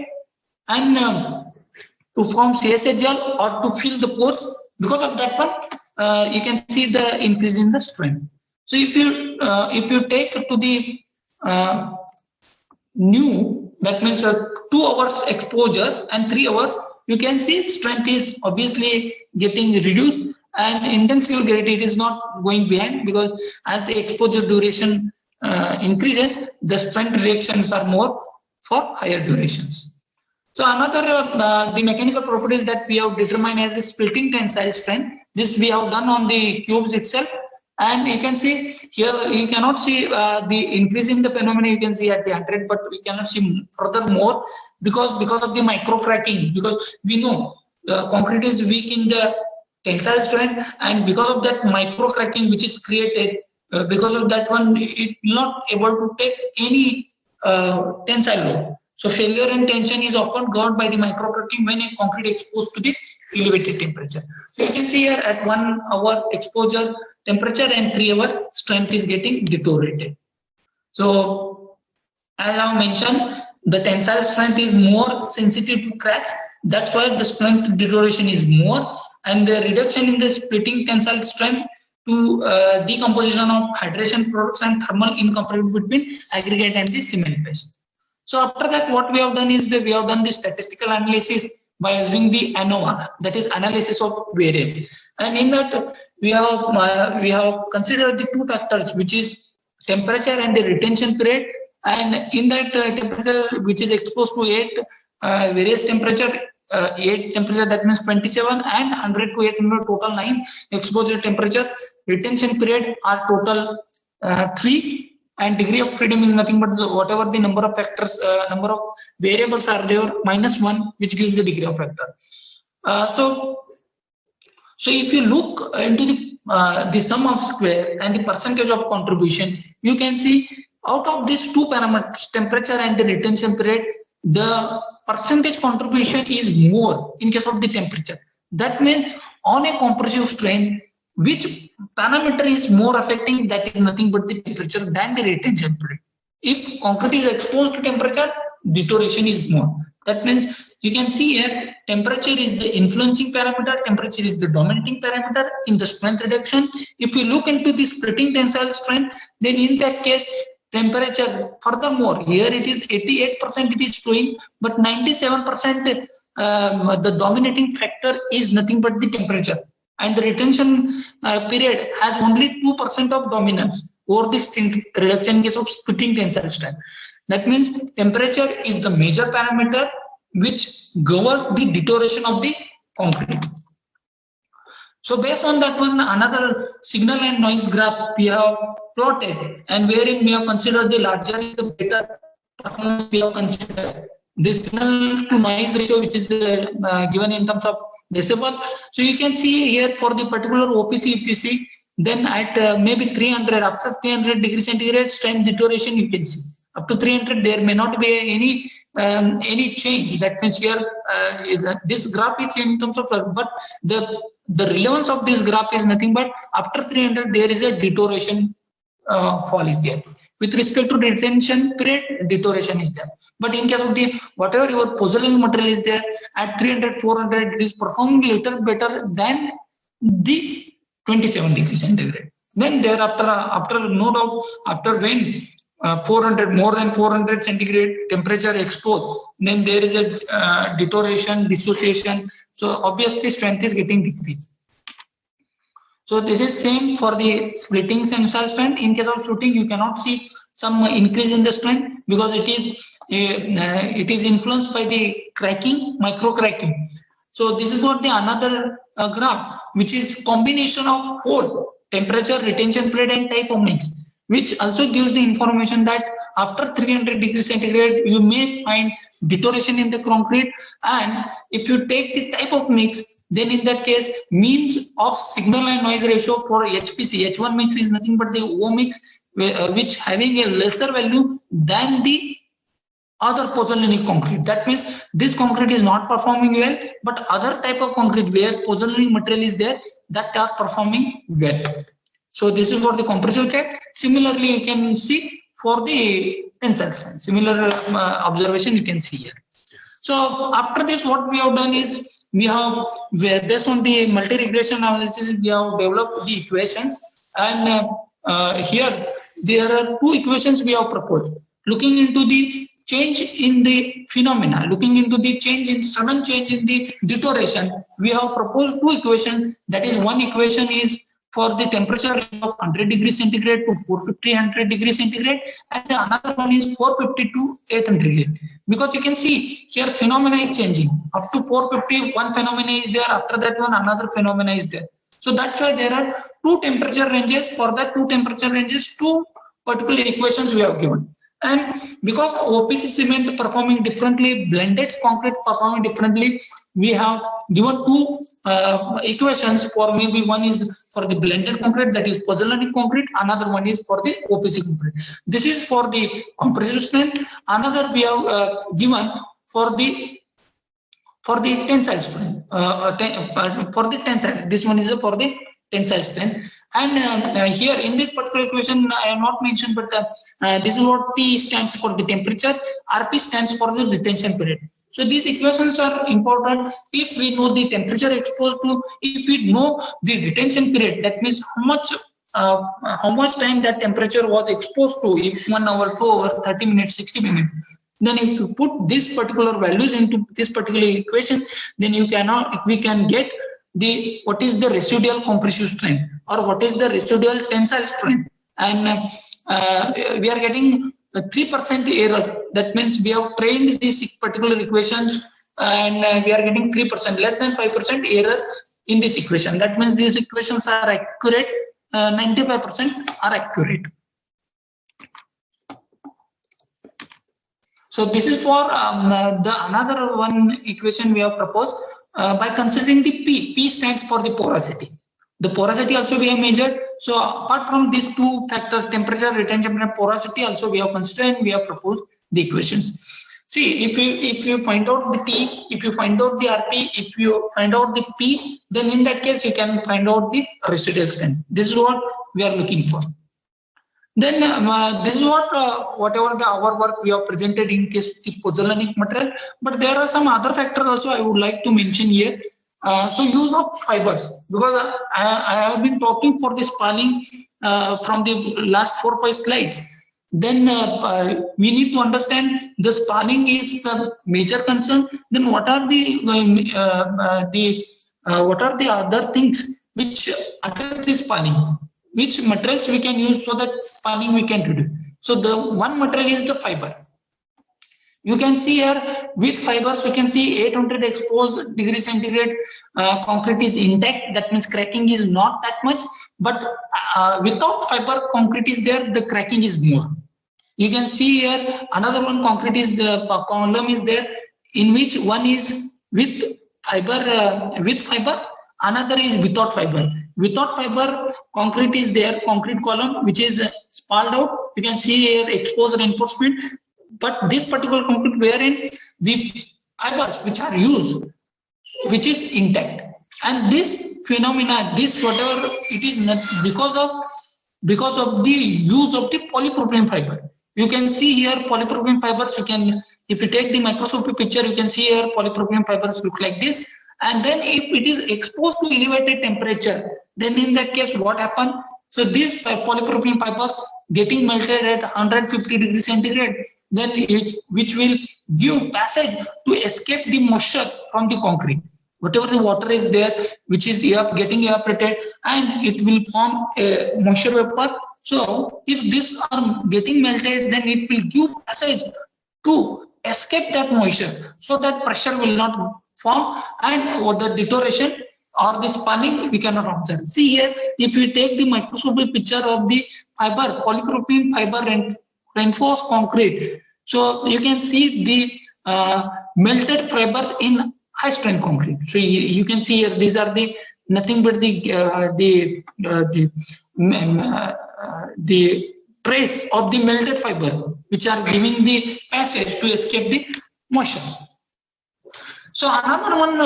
and to form CSHL or to fill the pores. Because of that one, you can see the increase in the strength. So if you take to the new, that means 2 hours exposure and 3 hours, you can see strength is obviously getting reduced, and intensity gradient is not going behind, because as the exposure duration increases, the strength reactions are more for higher durations. So another the mechanical properties that we have determined as the splitting tensile strength. This we have done on the cubes itself, and you can see here you cannot see the increase in the phenomena you can see at the 100, but we cannot see furthermore because of the microcracking, because we know concrete is weak in the tensile strength, and because of that microcracking which is created, because of that one it will not able to take any tensile load. So failure and tension is often governed by the microcracking when a concrete exposed to the elevated temperature. So you can see here at 1 hour exposure temperature and 3 hour strength is getting deteriorated. So as I mentioned, the tensile strength is more sensitive to cracks. That's why the strength deterioration is more, and the reduction in the splitting tensile strength to decomposition of hydration products and thermal incompatibility between aggregate and the cement paste. So after that, what we have done is that we have done the statistical analysis by using the ANOVA, that is analysis of variance. And in that we have considered the 2 factors, which is temperature and the retention period. And in that temperature which is exposed to 8 various temperature, 8 temperature, that means 27, and 100 to 800, total 9 exposure temperatures. Retention period are total 3. And degree of freedom is nothing but whatever the number of factors, number of variables are there, -1, which gives the degree of factor. So if you look into the sum of square and the percentage of contribution, you can see out of these 2 parameters, temperature and the retention period, the percentage contribution is more in case of the temperature. That means on a compressive strain, which parameter is more affecting, that is nothing but the temperature than the retention period. If concrete is exposed to temperature, deterioration is more. That means You can see here temperature is the influencing parameter, temperature is the dominating parameter in the strength reduction. If we look into the splitting tensile strength, then in that case temperature, furthermore here it is 88% it is showing, but 97% the dominating factor is nothing but the temperature, and the retention period has only 2% of dominance over the strength reduction in case of splitting tensile strength. That means temperature is the major parameter which governs the deterioration of the concrete. So based on that one, another signal and noise graph we have plotted, and wherein we have considered the larger is the better performance. We have considered this signal to noise ratio, which is given in terms of decibel. So you can see here for the particular OPC, if you see, then at maybe 300, after 300 degrees centigrade strength deterioration, you can see up to 300 there may not be any change. That means here this graph is in terms of, but the relevance of this graph is nothing but after 300 there is a deterioration fall is there. With respect to retention period, deterioration is there. But in case of the whatever your pozzolan material is there at 300, 400, it is performing little better than the 27 degrees centigrade. Then thereafter, after no doubt, after when 400, more than 400 centigrade temperature exposed, then there is a deterioration, dissociation. So obviously strength is getting decreased. So this is same for the splitting tensile strength. In case of splitting, you cannot see some increase in the strength because it is influenced by the cracking, micro cracking. So this is what the another graph, which is combination of whole temperature, retention period, and type of mix, which also gives the information that after 300 degrees centigrade, you may find deterioration in the concrete. And if you take the type of mix, then in that case, means of signal and noise ratio for HPC, H1 mix is nothing but the O mix, which having a lesser value than the other pozzolanic concrete. That means this concrete is not performing well, but other type of concrete where pozzolanic material is there, that are performing well. So this is for the compressive type. Similarly, you can see for the tensile strength. Similar observation you can see here. So after this, what we have done is we have, based on the multi-regression analysis, we have developed the equations, and here there are two equations we have proposed. Looking into the change in the phenomena, looking into the sudden change in the deterioration, we have proposed two equations. That is, one equation is for the temperature of 100 degrees centigrade to 450 degrees centigrade, and the another one is 450 to 800. Because you can see here phenomena is changing. Up to 450, one phenomena is there. After that one, another phenomena is there. So that's why there are two temperature ranges. For that two temperature ranges, two particular equations we have given. And because OPC cement performing differently, blended concrete performing differently, we have given two equations for, maybe one is for the blended concrete, that is pozzolanic concrete, another one is for the OPC concrete. This is for the compressive strength. Another we have given for the tensile strength. For the tensile, this one is for the tensile strength. And here in this particular equation, I have not mentioned, but this is what T stands for the temperature, RP stands for the retention period. So these equations are important if we know the temperature exposed to, if we know the retention period, that means how much time that temperature was exposed to, if 1 hour, 2 hours, 30 minutes, 60 minutes. Then if you put these particular values into this particular equation, then we can get what is the residual compressive strength or what is the residual tensile strength. And we are getting 3% error. That means we have trained these particular equations and we are getting 3%, less than 5% error in this equation. That means these equations are accurate, 95% are accurate. So this is for the another one equation we have proposed by considering the P. P stands for the porosity. The porosity also we have measured. So apart from these two factors, temperature, retention, and porosity, also we have considered and we have proposed the equations. See, if you find out the T, if you find out the RP, if you find out the P, then in that case you can find out the residual strength. This is what we are looking for. Then this is what whatever the our work we have presented in case of the pozzolanic material. But there are some other factors also I would like to mention here. So use of fibers, because I have been talking for the spalling from the last 4-5 slides. Then we need to understand the spalling is the major concern. Then what are the other things which address the spalling? Which materials we can use so that spalling we can reduce? So the one material is the fiber. You can see here with fibers, you can see 800 exposed degrees centigrade concrete is intact. That means cracking is not that much, but without fiber concrete is there, the cracking is more. You can see here another one concrete is the column is there, in which one is with fiber, another is without fiber. Without fiber concrete is there, concrete column which is spalled out. You can see here exposed reinforcement. But this particular concrete wherein the fibers which are used, which is intact, and this phenomena, this whatever it is, not because of the use of the polypropylene fiber. You can see here polypropylene fibers. You can, if you take the microscopic picture, you can see here polypropylene fibers look like this. And then if it is exposed to elevated temperature, then in that case what happens? So these polypropylene fibers getting melted at 150 degrees centigrade, then which will give passage to escape the moisture from the concrete. Whatever the water is there, which is getting evaporated, and it will form a moisture vapor. So if these are getting melted, then it will give passage to escape that moisture, so that pressure will not form, and the deterioration or the spalling we cannot observe. See here, if we take the microscopic picture of the fiber, polypropylene fiber reinforced concrete, so you can see the melted fibers in high strength concrete. So you can see here, these are the nothing but the trace of the melted fiber, which are giving the passage to escape the moisture. So another one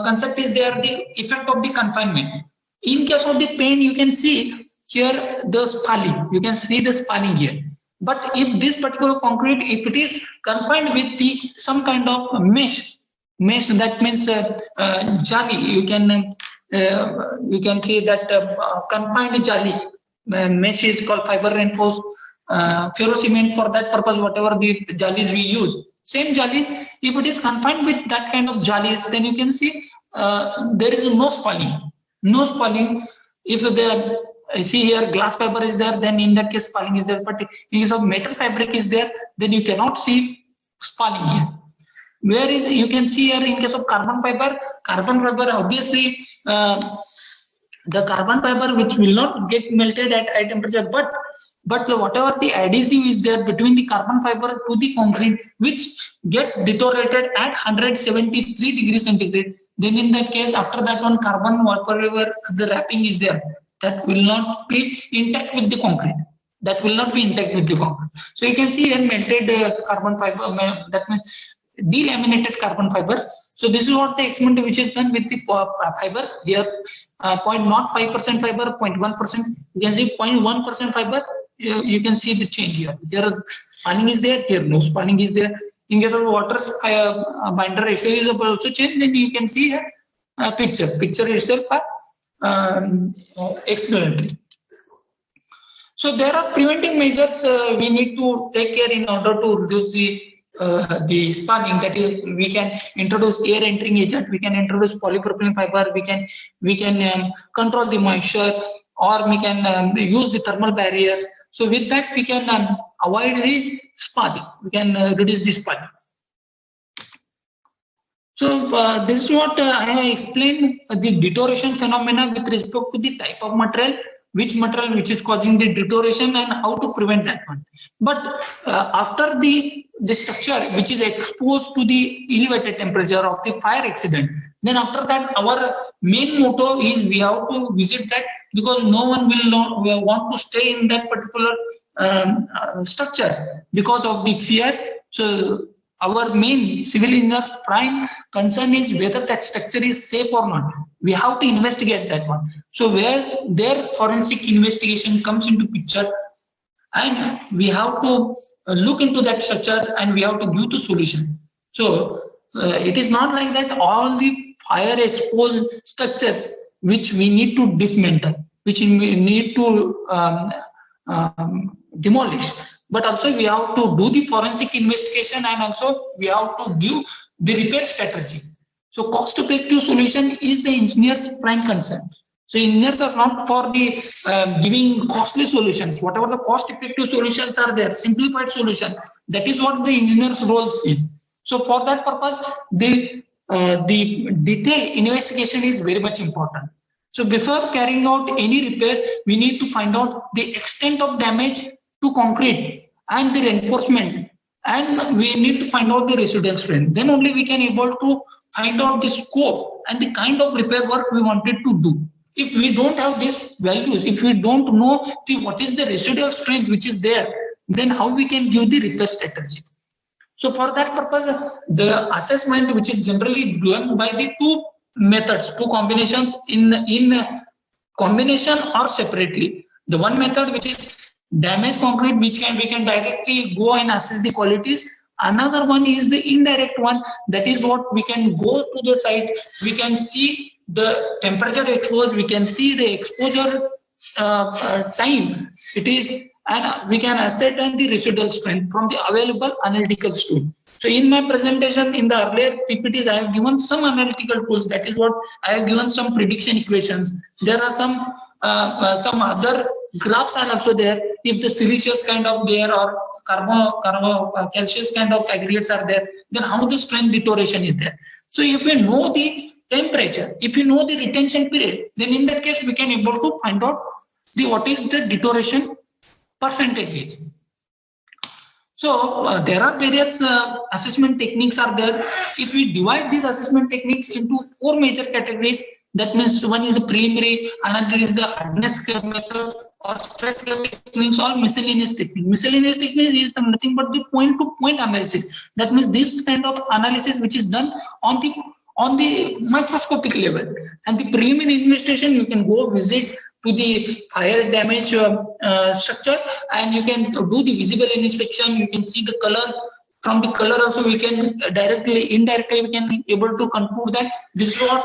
concept is there, the effect of the confinement. In case of the paint, you can see here the spalling. You can see the spalling here. But if this particular concrete, if it is confined with the some kind of mesh, that means jali. You can see that confined jali mesh is called fiber reinforced ferrocement. For that purpose, whatever the jalis we use. Same jalis, if it is confined with that kind of jalis, then you can see there is no spalling. No spalling. If there, see here glass fiber is there, then in that case spalling is there. But in case of metal fabric is there, then you cannot see spalling here. Where is, you can see here in case of carbon fiber obviously the carbon fiber which will not get melted at high temperature, but whatever the adhesive is there between the carbon fiber to the concrete, which get deteriorated at 173 degrees centigrade, then in that case, after that one carbon whatever the wrapping is there, that will not be intact with the concrete. That will not be intact with the concrete. So you can see here melted carbon fiber, that means delaminated carbon fibers. So this is what the experiment which is done with the fibers here. 0.05% fiber, 0.1%. You can see 0.1% fiber. You can see the change here. Here spalling is there, here no spalling is there. In case of water binder ratio is also changed, then you can see here picture itself explanatory. So there are preventing measures we need to take care in order to reduce the spalling. That is, we can introduce air entering agent, we can introduce polypropylene fiber, we can control the moisture, or we can use the thermal barriers. So with that we can avoid the spalling, we can reduce the spalling. So this is what I have explained, the deterioration phenomena with respect to the type of material, which is causing the deterioration, and how to prevent that one. But after the structure which is exposed to the elevated temperature of the fire accident, then after that our main motto is we have to visit that, because no one will want to stay in that particular structure because of the fear. So our main civil engineer's prime concern is whether that structure is safe or not. We have to investigate that one. So where their forensic investigation comes into picture, and we have to look into that structure and we have to give the solution. So it is not like that all the fire exposed structures which we need to dismantle, which we need to demolish, but also we have to do the forensic investigation and also we have to give the repair strategy. So cost effective solution is the engineer's prime concern. So engineers are not for the giving costly solutions. Whatever the cost effective solutions are there, simplified solution, that is what the engineer's role is. So for that purpose, the detailed investigation is very much important. So before carrying out any repair, we need to find out the extent of damage to concrete and the reinforcement, and we need to find out the residual strength. Then only we can able to find out the scope and the kind of repair work we wanted to do. If we don't have these values, if we don't know what is the residual strength which is there, then how we can give the repair strategy? So for that purpose, the assessment which is generally done by the two methods, two combinations in combination or separately. The one method which is damaged concrete, which we can directly go and assess the qualities. Another one is the indirect one, that is what we can go to the site, we can see the temperature exposed, we can see the exposure time it is, and we can ascertain the residual strength from the available analytical tool. So in my presentation in the earlier PPTs, I have given some analytical tools. That is what I have given some prediction equations. There are some other graphs are also there. If the siliceous kind of there or calcareous kind of aggregates are there, then how the strength deterioration is there. So if we know the temperature, if you know the retention period, then in that case we can able to find out what is the deterioration percentage. So there are various assessment techniques are there. If we divide these assessment techniques into 4 major categories, that means one is the preliminary, another is the hardness method or stress techniques, or miscellaneous technique. Miscellaneous techniques is nothing but the point-to-point analysis. That means this kind of analysis which is done on the microscopic level. And the preliminary investigation, you can go visit to the fire damage structure and you can do the visible inspection. You can see the color. From the color also we can indirectly we can able to conclude that this is what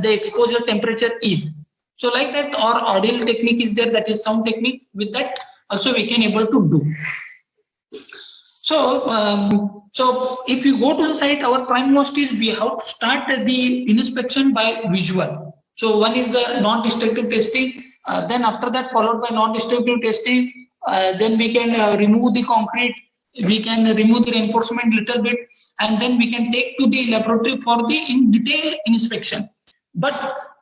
the exposure temperature is. So like that, or ordeal technique is there, that is sound technique. With that also we can able to do. So so if you go to the site, our prime most is we have to start the inspection by visual. So one is the non-destructive testing, then after that followed by non-destructive testing, then we can remove the concrete, we can remove the reinforcement little bit, and then we can take to the laboratory for the in detail inspection. But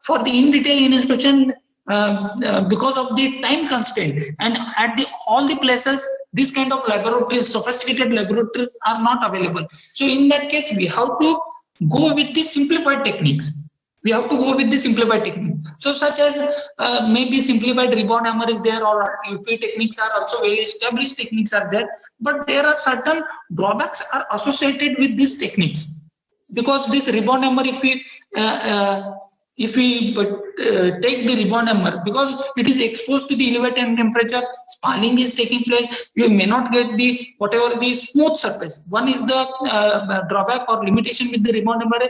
for the in detail inspection, because of the time constraint and at all the places, this kind of laboratories, sophisticated laboratories are not available. So in that case, we have to go with the simplified techniques. We have to go with the simplified technique. So such as maybe simplified rebound hammer is there, or UP techniques are also very established techniques are there, but there are certain drawbacks are associated with these techniques. Because this rebound hammer, if we take the rebound hammer, because it is exposed to the elevated temperature, spalling is taking place, you may not get the whatever the smooth surface. One is the drawback or limitation with the rebound hammer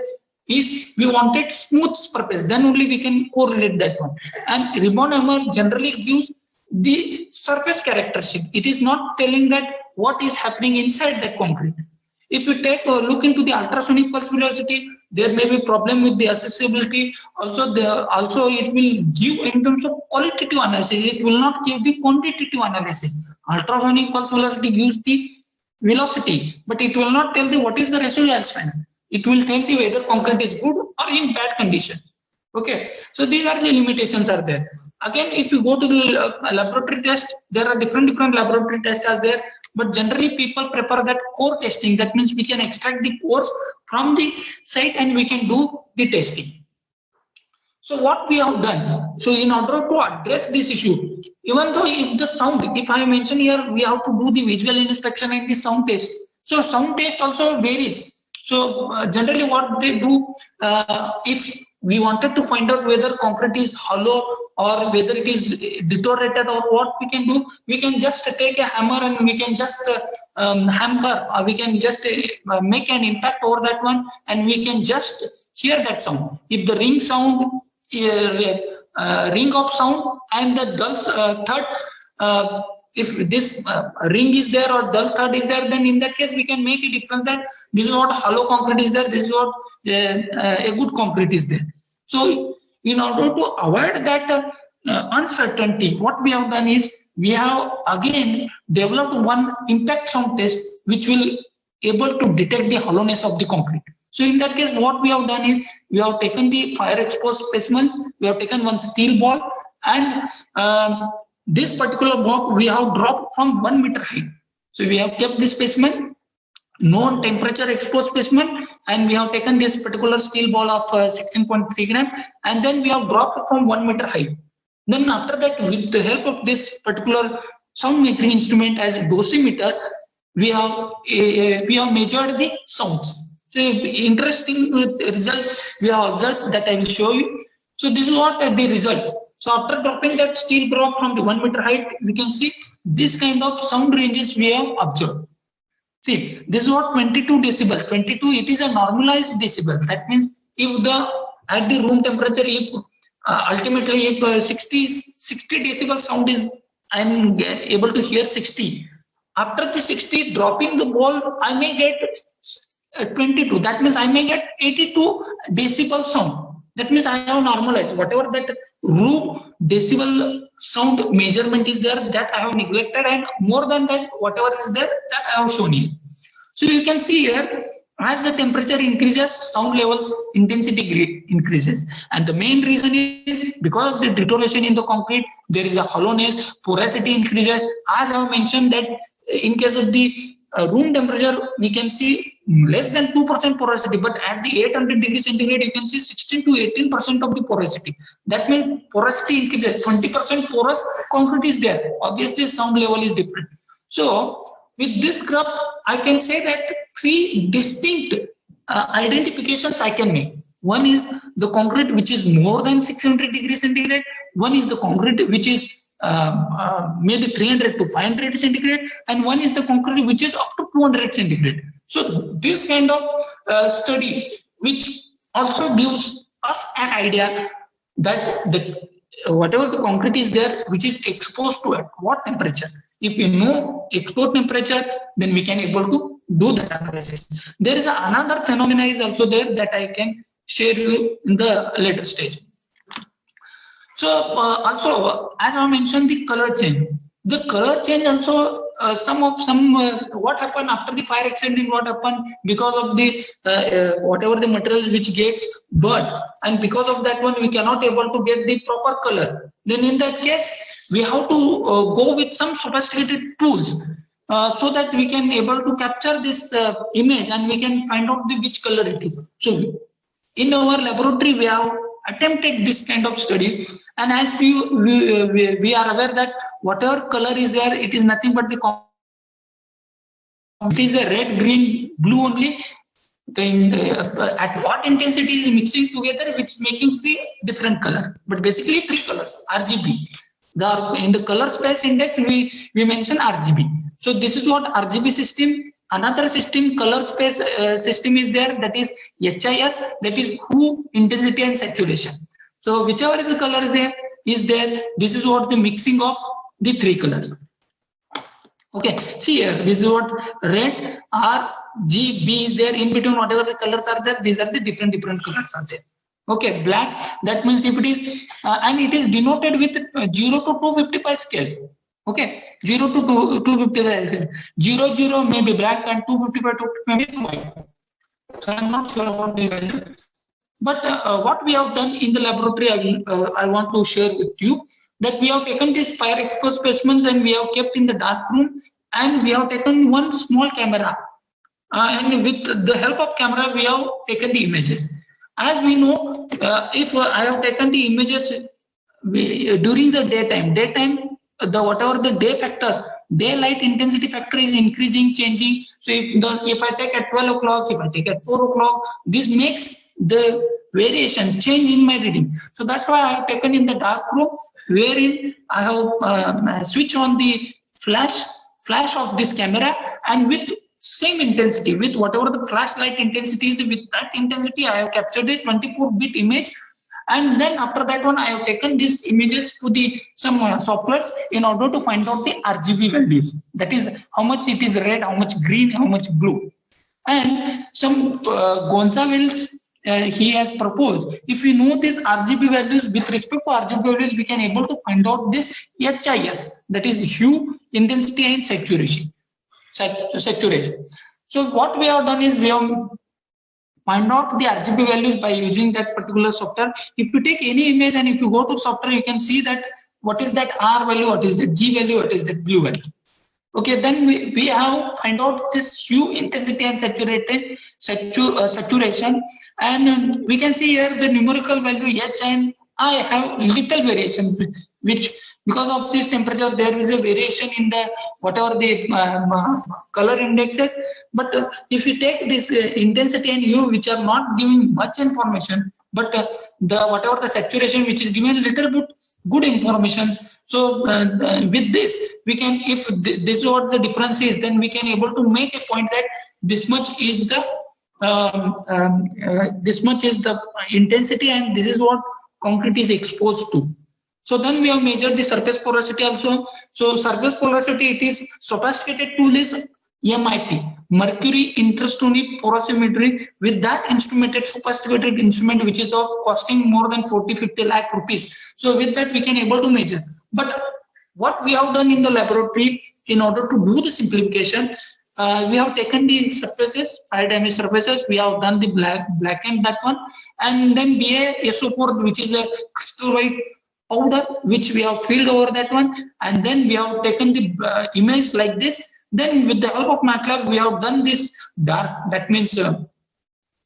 is we wanted smooth surface, then only we can correlate that one. And rebound hammer generally gives the surface characteristic. It is not telling that what is happening inside that concrete. If you take a look into the ultrasonic pulse velocity, there may be problem with the accessibility. Also it will give in terms of qualitative analysis. It will not give the quantitative analysis. Ultrasonic pulse velocity gives the velocity, but it will not tell the what is the residual strength. It will tell you whether concrete is good or in bad condition. Okay, so these are the limitations are there. Again, if you go to the laboratory test, there are different laboratory tests are there, but generally people prefer that core testing. That means we can extract the cores from the site and we can do the testing. So what we have done, so in order to address this issue, even though if the sound, if I mention here, we have to do the visual inspection and the sound test. So sound test also varies. So generally what they do, if we wanted to find out whether concrete is hollow or whether it is deteriorated, or what we can do, we can just take a hammer and we can just hammer, or we can just make an impact over that one, and we can just hear that sound. If the ring sound, ring of sound and the dull third, if this ring is there or dull third is there, then in that case we can make a difference that this is what hollow concrete is there, this is what a good concrete is there. So in order to avoid that uncertainty, what we have done is we have again developed one impact sound test which will able to detect the hollowness of the concrete. So in that case, what we have done is we have taken the fire exposed specimens, we have taken one steel ball, and this particular block we have dropped from 1 meter height. So we have kept this specimen, known temperature exposed specimen, and we have taken this particular steel ball of 16.3 gram, and then we have dropped from 1 meter height. Then after that, with the help of this particular sound measuring instrument as a dosimeter, we have measured the sounds. So interesting results we have observed that I will show you. So this is what the results. So after dropping that steel block from the 1 meter height, we can see this kind of sound ranges we have observed. See, this is what 22 decibel. 22, it is a normalized decibel. That means if at the room temperature, if ultimately if 60 decibel sound is, I am able to hear 60. After the 60, dropping the ball, I may get 22. That means I may get 82 decibel sound. That means I have normalized whatever that room decibel sound measurement is there, that I have neglected, and more than that, whatever is there, that I have shown here. So you can see here, as the temperature increases, sound levels intensity increases, and the main reason is because of the deterioration in the concrete, there is a hollowness, porosity increases. As I have mentioned that in case of the room temperature, we can see less than 2% porosity, but at the 800 degrees centigrade, you can see 16 to 18% of the porosity. That means porosity increases, 20% porous concrete is there. Obviously, sound level is different. So with this graph, I can say that 3 distinct identifications I can make. One is the concrete which is more than 600 degrees centigrade. One is the concrete which is maybe 300 to 500 centigrade, and one is the concrete which is up to 200 centigrade. So this kind of study, which also gives us an idea that whatever the concrete is there, which is exposed to at what temperature. If you know exposed temperature, then we can able to do that analysis. There is another phenomena is also there that I can share you in the later stage. So also, as I mentioned, the color change. The color change also what happened after the fire accident, what happened because of the whatever the materials which gets burned, and because of that one we cannot able to get the proper color. Then in that case, we have to go with some sophisticated tools so that we can able to capture this image and we can find out which color it is. So in our laboratory, we have attempted this kind of study, and as we are aware that whatever color is there, it is nothing but it is a red, green, blue only. Then at what intensity is mixing together, which making the different color. But basically 3 colors, RGB. In the color space index, we mention RGB. So this is what RGB system. Another system, color space system is there, that is HIS, that is hue, intensity and saturation. So whichever is the color is there, this is what the mixing of the 3 colors. Okay, see here, this is what red, RGB is there, in between whatever the colors are there, these are the different colors are there. Okay, black, that means if it is, and it is denoted with 0 to 255 scale. Okay, 0 to 255, 0 may be black and 255 may be white. So I'm not sure about the value. But what we have done in the laboratory, I want to share with you that we have taken these fire exposed specimens and we have kept in the dark room, and we have taken one small camera. And with the help of camera, we have taken the images. As we know, if I have taken the images during the daytime, whatever the day factor, daylight intensity factor is increasing, changing. So if I take at 12 o'clock, if I take at 4 o'clock, this makes the variation, change in my reading. So that's why I have taken in the dark room, wherein I have switched on the flash of this camera, and with same intensity, with whatever the flashlight intensity is, with that intensity I have captured a 24-bit image. And then after that one, I have taken these images to the some softwares in order to find out the RGB values. That is how much it is red, how much green, how much blue. And some Gonzalez he has proposed, if we know these RGB values, with respect to RGB values, we can able to find out this HIS, that is hue, intensity, and saturation. So what we have done is we have find out the RGB values by using that particular software. If you take any image and if you go to software, you can see that what is that R value, what is the G value, what is that blue value. Okay, then we have find out this hue, intensity, and saturation, and we can see here the numerical value H and I have little variation, which because of this temperature there is a variation in the whatever the color indexes. But if you take this intensity and hue, which are not giving much information, but the whatever the saturation, which is giving a little bit good information. So with this, we can, if this is what the difference is, then we can able to make a point that this much is the intensity, and this is what concrete is exposed to. So then we have measured the surface porosity also. So surface porosity, it is sophisticated tool is MIP, mercury interstitial porosimetry. With that instrumented sophisticated instrument, which is of costing more than 40-50 lakh rupees. So with that we can able to measure. But what we have done in the laboratory in order to do the simplification, we have taken the surfaces, fire damage surfaces, we have done the blackened that one, and then BaSO4, which is a crystal white powder, which we have filled over that one, and then we have taken the image like this. Then with the help of MATLAB, we have done this dark, that means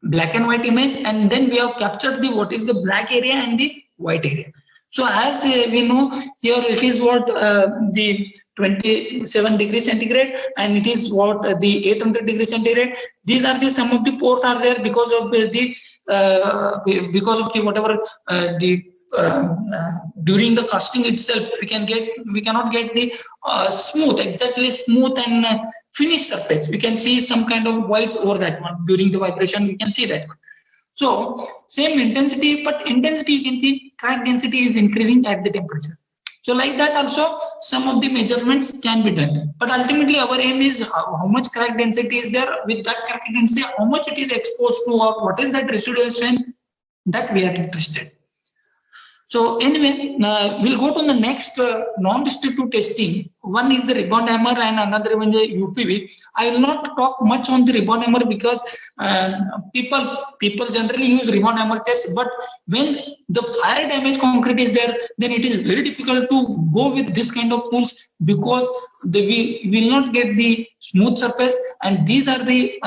black and white image, and then we have captured the what is the black area and the white area. So as we know, here it is what the 27 degrees centigrade, and it is what the 800 degrees centigrade. These are the some of the pores are there because of the whatever during the casting itself we cannot get the exactly smooth and finished surface. We can see some kind of whites over that one during the vibration. We can see that one. So same intensity, but intensity you can see crack density is increasing at the temperature. So like that also some of the measurements can be done. But ultimately our aim is how much crack density is there. With that crack density, how much it is exposed to, or what is that residual strength, that we are interested. So anyway, we'll go to the next non-destructive testing. One is the ribbon hammer and another one is UPV. I will not talk much on the ribbon hammer because people generally use ribbon hammer test. But when the fire damage concrete is there, then it is very difficult to go with this kind of tools because we will not get the smooth surface. And these are the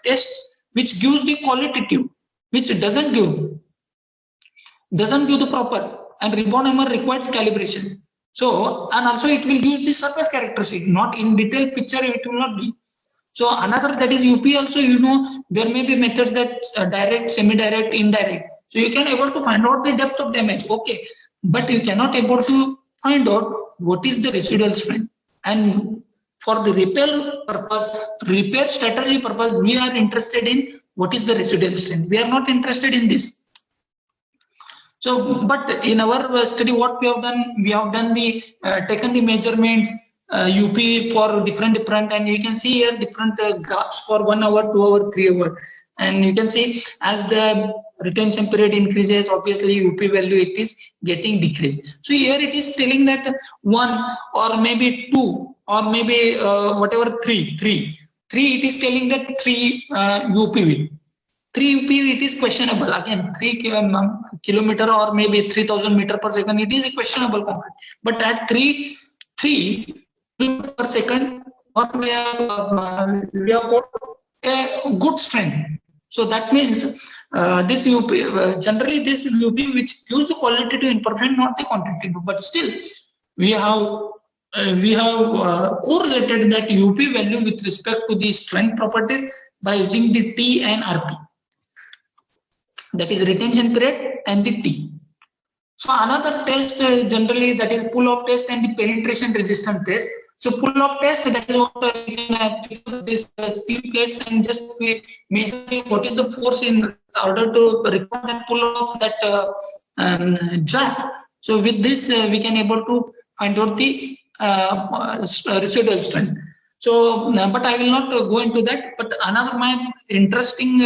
tests which gives the qualitative, which doesn't give the proper, and ribbon hammer requires calibration. So, and also it will give the surface characteristic, not in detailed picture it will not be. So another, that is UP also, you know, there may be methods that direct, semi-direct, indirect. So you can able to find out the depth of damage, okay, but you cannot able to find out what is the residual strength. And for the repair strategy purpose, we are interested in what is the residual strength. We are not interested in this. So, but in our study, what we have done the taken the measurements UP for different, and you can see here different graphs for 1 hour, 2 hour, 3 hour, and you can see as the retention period increases, obviously UP value it is getting decreased. So here it is telling that 1 or maybe 2 or maybe whatever 3 it is telling that 3 UPV. 3 UP it is questionable. Again, 3 kilometer or maybe 3000 meter per second, it is a questionable concrete. But at 3 kilometer per second, what we have got a good strength. So that means this UP, generally this UP which gives the qualitative information, not the quantitative, but still we have correlated that UP value with respect to the strength properties by using the T and RP. that is retention period, and the T. So another test generally, that is pull-off test and the penetration resistance test. So pull-off test, that is what we can fix this steel plates and just we measure what is the force in order to record and pull off that jack. So with this we can able to find out the residual strength. So, but I will not go into that. But another my interesting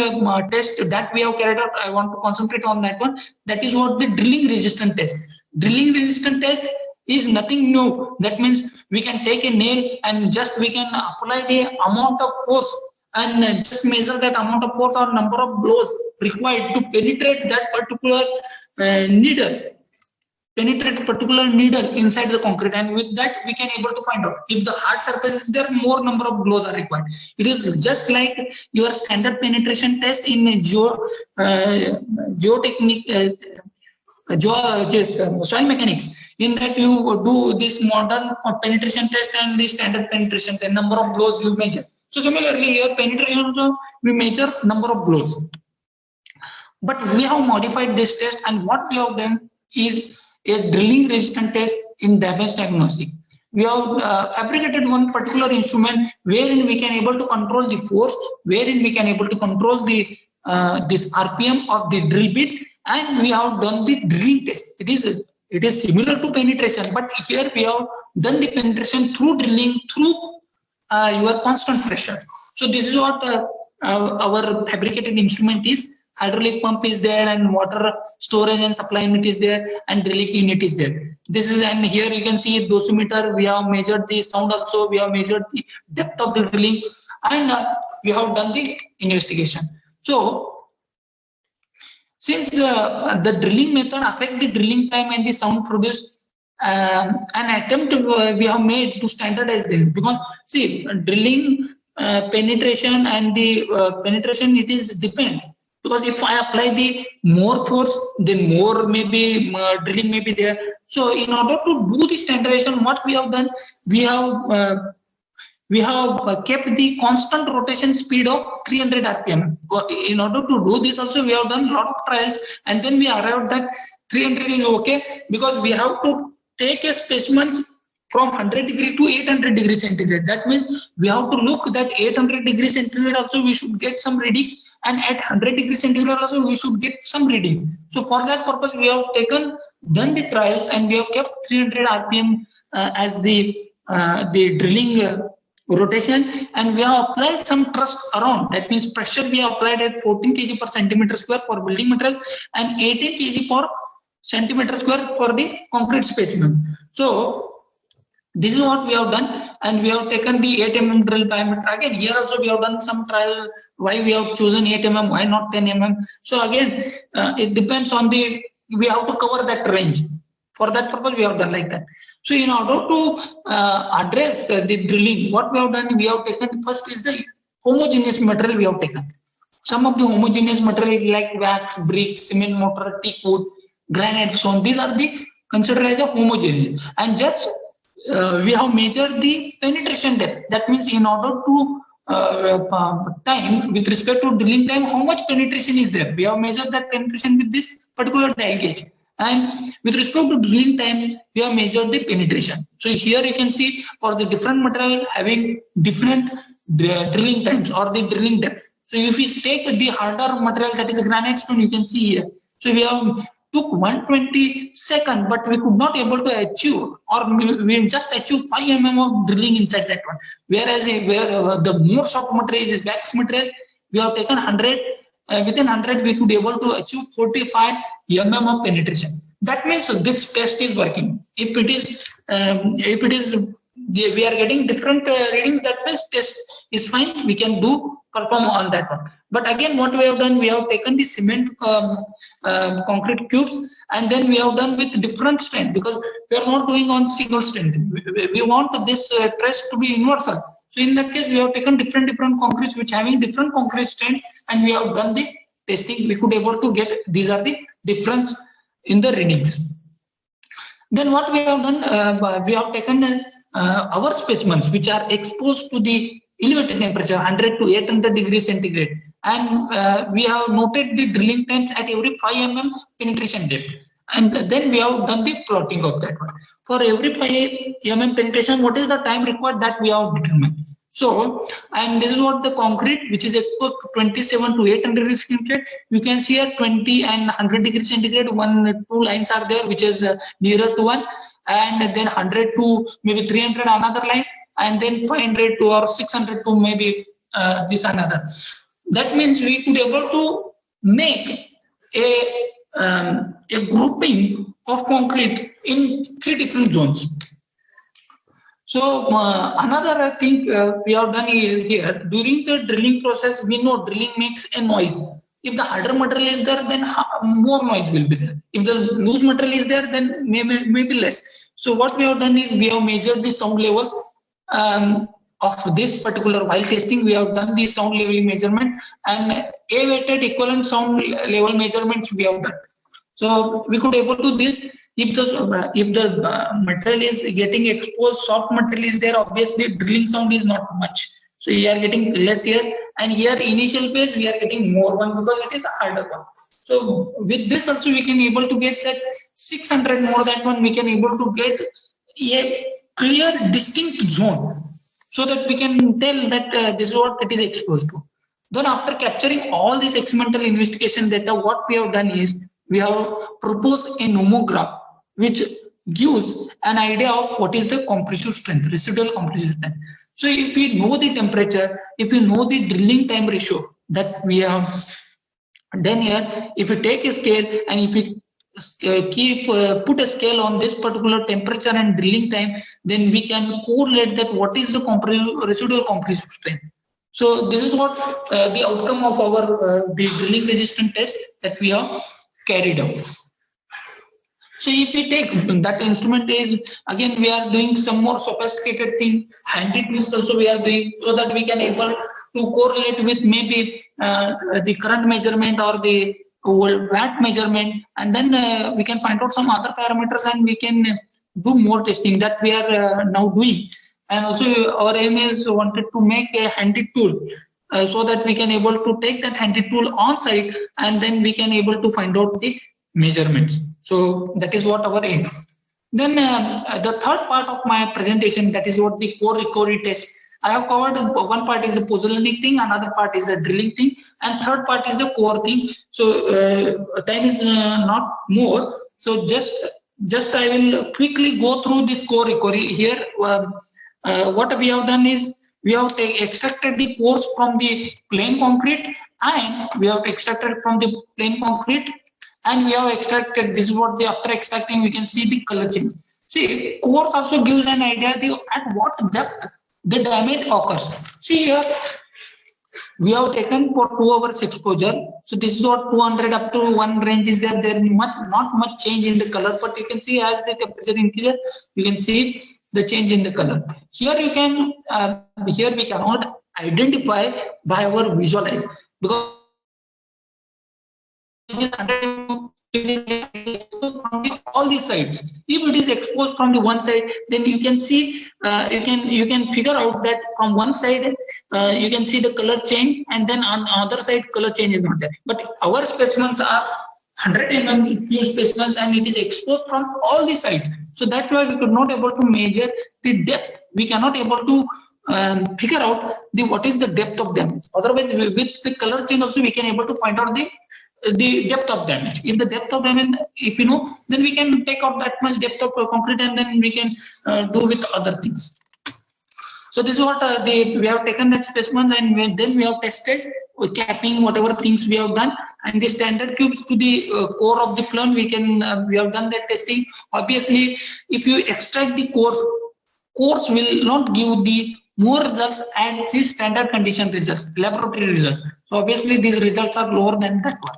test that we have carried out, I want to concentrate on that one. That is what the drilling resistance test. Drilling resistance test is nothing new. That means we can take a nail and just we can apply the amount of force and just measure that amount of force or number of blows required to penetrate that particular needle. Penetrate particular needle inside the concrete, and with that we can able to find out if the hard surface is there, more number of blows are required. It is just like your standard penetration test in soil mechanics. In that you do this modern penetration test and the standard penetration test, number of blows you measure. So similarly here penetration also we measure number of blows, but we have modified this test, and what we have done is a drilling resistance test in damage diagnostic. We have fabricated one particular instrument wherein we can able to control the force, wherein we can able to control the this RPM of the drill bit, and we have done the drilling test. It is similar to penetration, but here we have done the penetration through drilling through your constant pressure. So this is what our fabricated instrument is. Hydraulic pump is there, and water storage and supply unit is there, and drilling unit is there. This is, and here you can see dosimeter. We have measured the sound also. We have measured the depth of the drilling, and we have done the investigation. So since the drilling method affect the drilling time and the sound produced, an attempt we have made to standardize this, because see drilling penetration and the penetration, it is depends. Because if I apply the more force, then more maybe drilling may be there. So in order to do the standardization, what we have done, we have kept the constant rotation speed of 300 RPM. In order to do this also, we have done a lot of trials, and then we arrived that 300 is okay, because we have to take a specimens from 100 degree to 800 degree centigrade. That means we have to look that 800 degree centigrade also we should get some reading, and at 100 degree centigrade also we should get some reading. So for that purpose we have done the trials, and we have kept 300 RPM as the drilling rotation, and we have applied some thrust around. That means pressure we have applied at 14 kg per centimeter square for building materials and 18 kg for centimeter square for the concrete specimen. So this is what we have done, and we have taken the 8 mm drill diameter. Again, here also we have done some trial, why we have chosen 8 mm, why not 10 mm. So again, it depends on the, we have to cover that range. For that purpose, we have done like that. So in order to address the drilling, what we have done, we have taken, first is the homogeneous material we have taken. Some of the homogeneous materials like wax, brick, cement mortar, teak wood, granite, stone, these are the considered as a homogeneous. And just we have measured the penetration depth. That means in order to time with respect to drilling time, how much penetration is there. We have measured that penetration with this particular dial gauge. And with respect to drilling time, we have measured the penetration. So here you can see for the different material having different drilling times or the drilling depth. So if we take the harder material, that is a granite stone, you can see here. So we have took 120 seconds, but we could not able to achieve, or we just achieve 5 mm of drilling inside that one. Whereas the more soft material is wax material, we have taken 100. Within 100, we could able to achieve 45 mm of penetration. That means this test is working. If it is, we are getting different readings. That means test is fine. We can perform on that one. But again, what we have done, we have taken the cement concrete cubes, and then we have done with different strength, because we are not doing on single strength. We want this truss to be universal. So in that case, we have taken different concretes which having different concrete strength, and we have done the testing. We could able to get, these are the difference in the readings. Then what we have done, we have taken our specimens which are exposed to the elevated temperature 100 to 800 degrees centigrade, and we have noted the drilling times at every 5 mm penetration depth. And then we have done the plotting of that one. For every 5 mm penetration, what is the time required, that we have determined. So, and this is what the concrete, which is exposed to 27 to 800 degrees centigrade. You can see here 20 and 100 degrees centigrade. Two lines are there, which is nearer to one, and then 100 to maybe 300 another line, and then 500 to or 600 to maybe this another. That means we could able to make a grouping of concrete in 3 different zones. So another thing we have done is here, during the drilling process, we know drilling makes a noise. If the harder material is there, then more noise will be there. If the loose material is there, then maybe less. So what we have done is we have measured the sound levels of this particular, while testing we have done the sound leveling measurement, and A weighted equivalent sound level measurements we have done. So we could able to this. If the material is getting exposed, soft material is there, obviously drilling sound is not much. So we are getting less here, and here initial phase we are getting more one because it is a harder one. So with this also we can able to get that 600 more, that one we can able to get a clear distinct zone, so that we can tell that this is what it is exposed to. Then after capturing all this experimental investigation data, what we have done is we have proposed a nomograph which gives an idea of what is the compressive strength, residual compressive strength. So if we know the temperature, if we know the drilling time ratio that we have done here, if we take a scale and if we put a scale on this particular temperature and drilling time, then we can correlate that what is the residual compressive strength. So this is what the outcome of our the drilling resistance test that we have carried out. So if we take that instrument is, again we are doing some more sophisticated thing, handy tools also we are doing, so that we can able to correlate with maybe the current measurement or the watt measurement, and then we can find out some other parameters and we can do more testing that we are now doing. And also our aim is wanted to make a handy tool so that we can able to take that handy tool on site and then we can able to find out the measurements. So that is what our aim is. Then the third part of my presentation, that is what the core recovery test. I have covered one part is the pozzolanic thing, another part is the drilling thing, and third part is the core thing. So time is not more. So just I will quickly go through this core recovery here. What we have done is we have extracted the cores from the plain concrete, and we have extracted from the plain concrete, and we have extracted, this is what the after extracting we can see the color change. See, cores also gives an idea at what depth the damage occurs. See here we have taken for 2 hours exposure. So this is what 200 up to 1 range is there. There not much change in the color, but you can see as the temperature increases, you can see the change in the color. Here you can here we cannot identify by our visualize, because it is exposed from all these sides. If it is exposed from the one side, then you can see you can figure out that from one side you can see the color change, and then on other side color change is not there. But our specimens are 100 mm fused specimens and it is exposed from all the sides. So that's why we could not able to measure the depth. We cannot able to figure out what is the depth of damage. Otherwise, with the color change also we can able to find out the depth of damage. If the depth of damage, if you know, then we can take out that much depth of concrete and then we can do with other things. So this is what we have taken that specimens and then we have tested capping, whatever things we have done, and the standard cubes to the core of the flume we have done that testing. Obviously, if you extract the cores will not give the more results as the standard condition results, laboratory results. So obviously these results are lower than that one.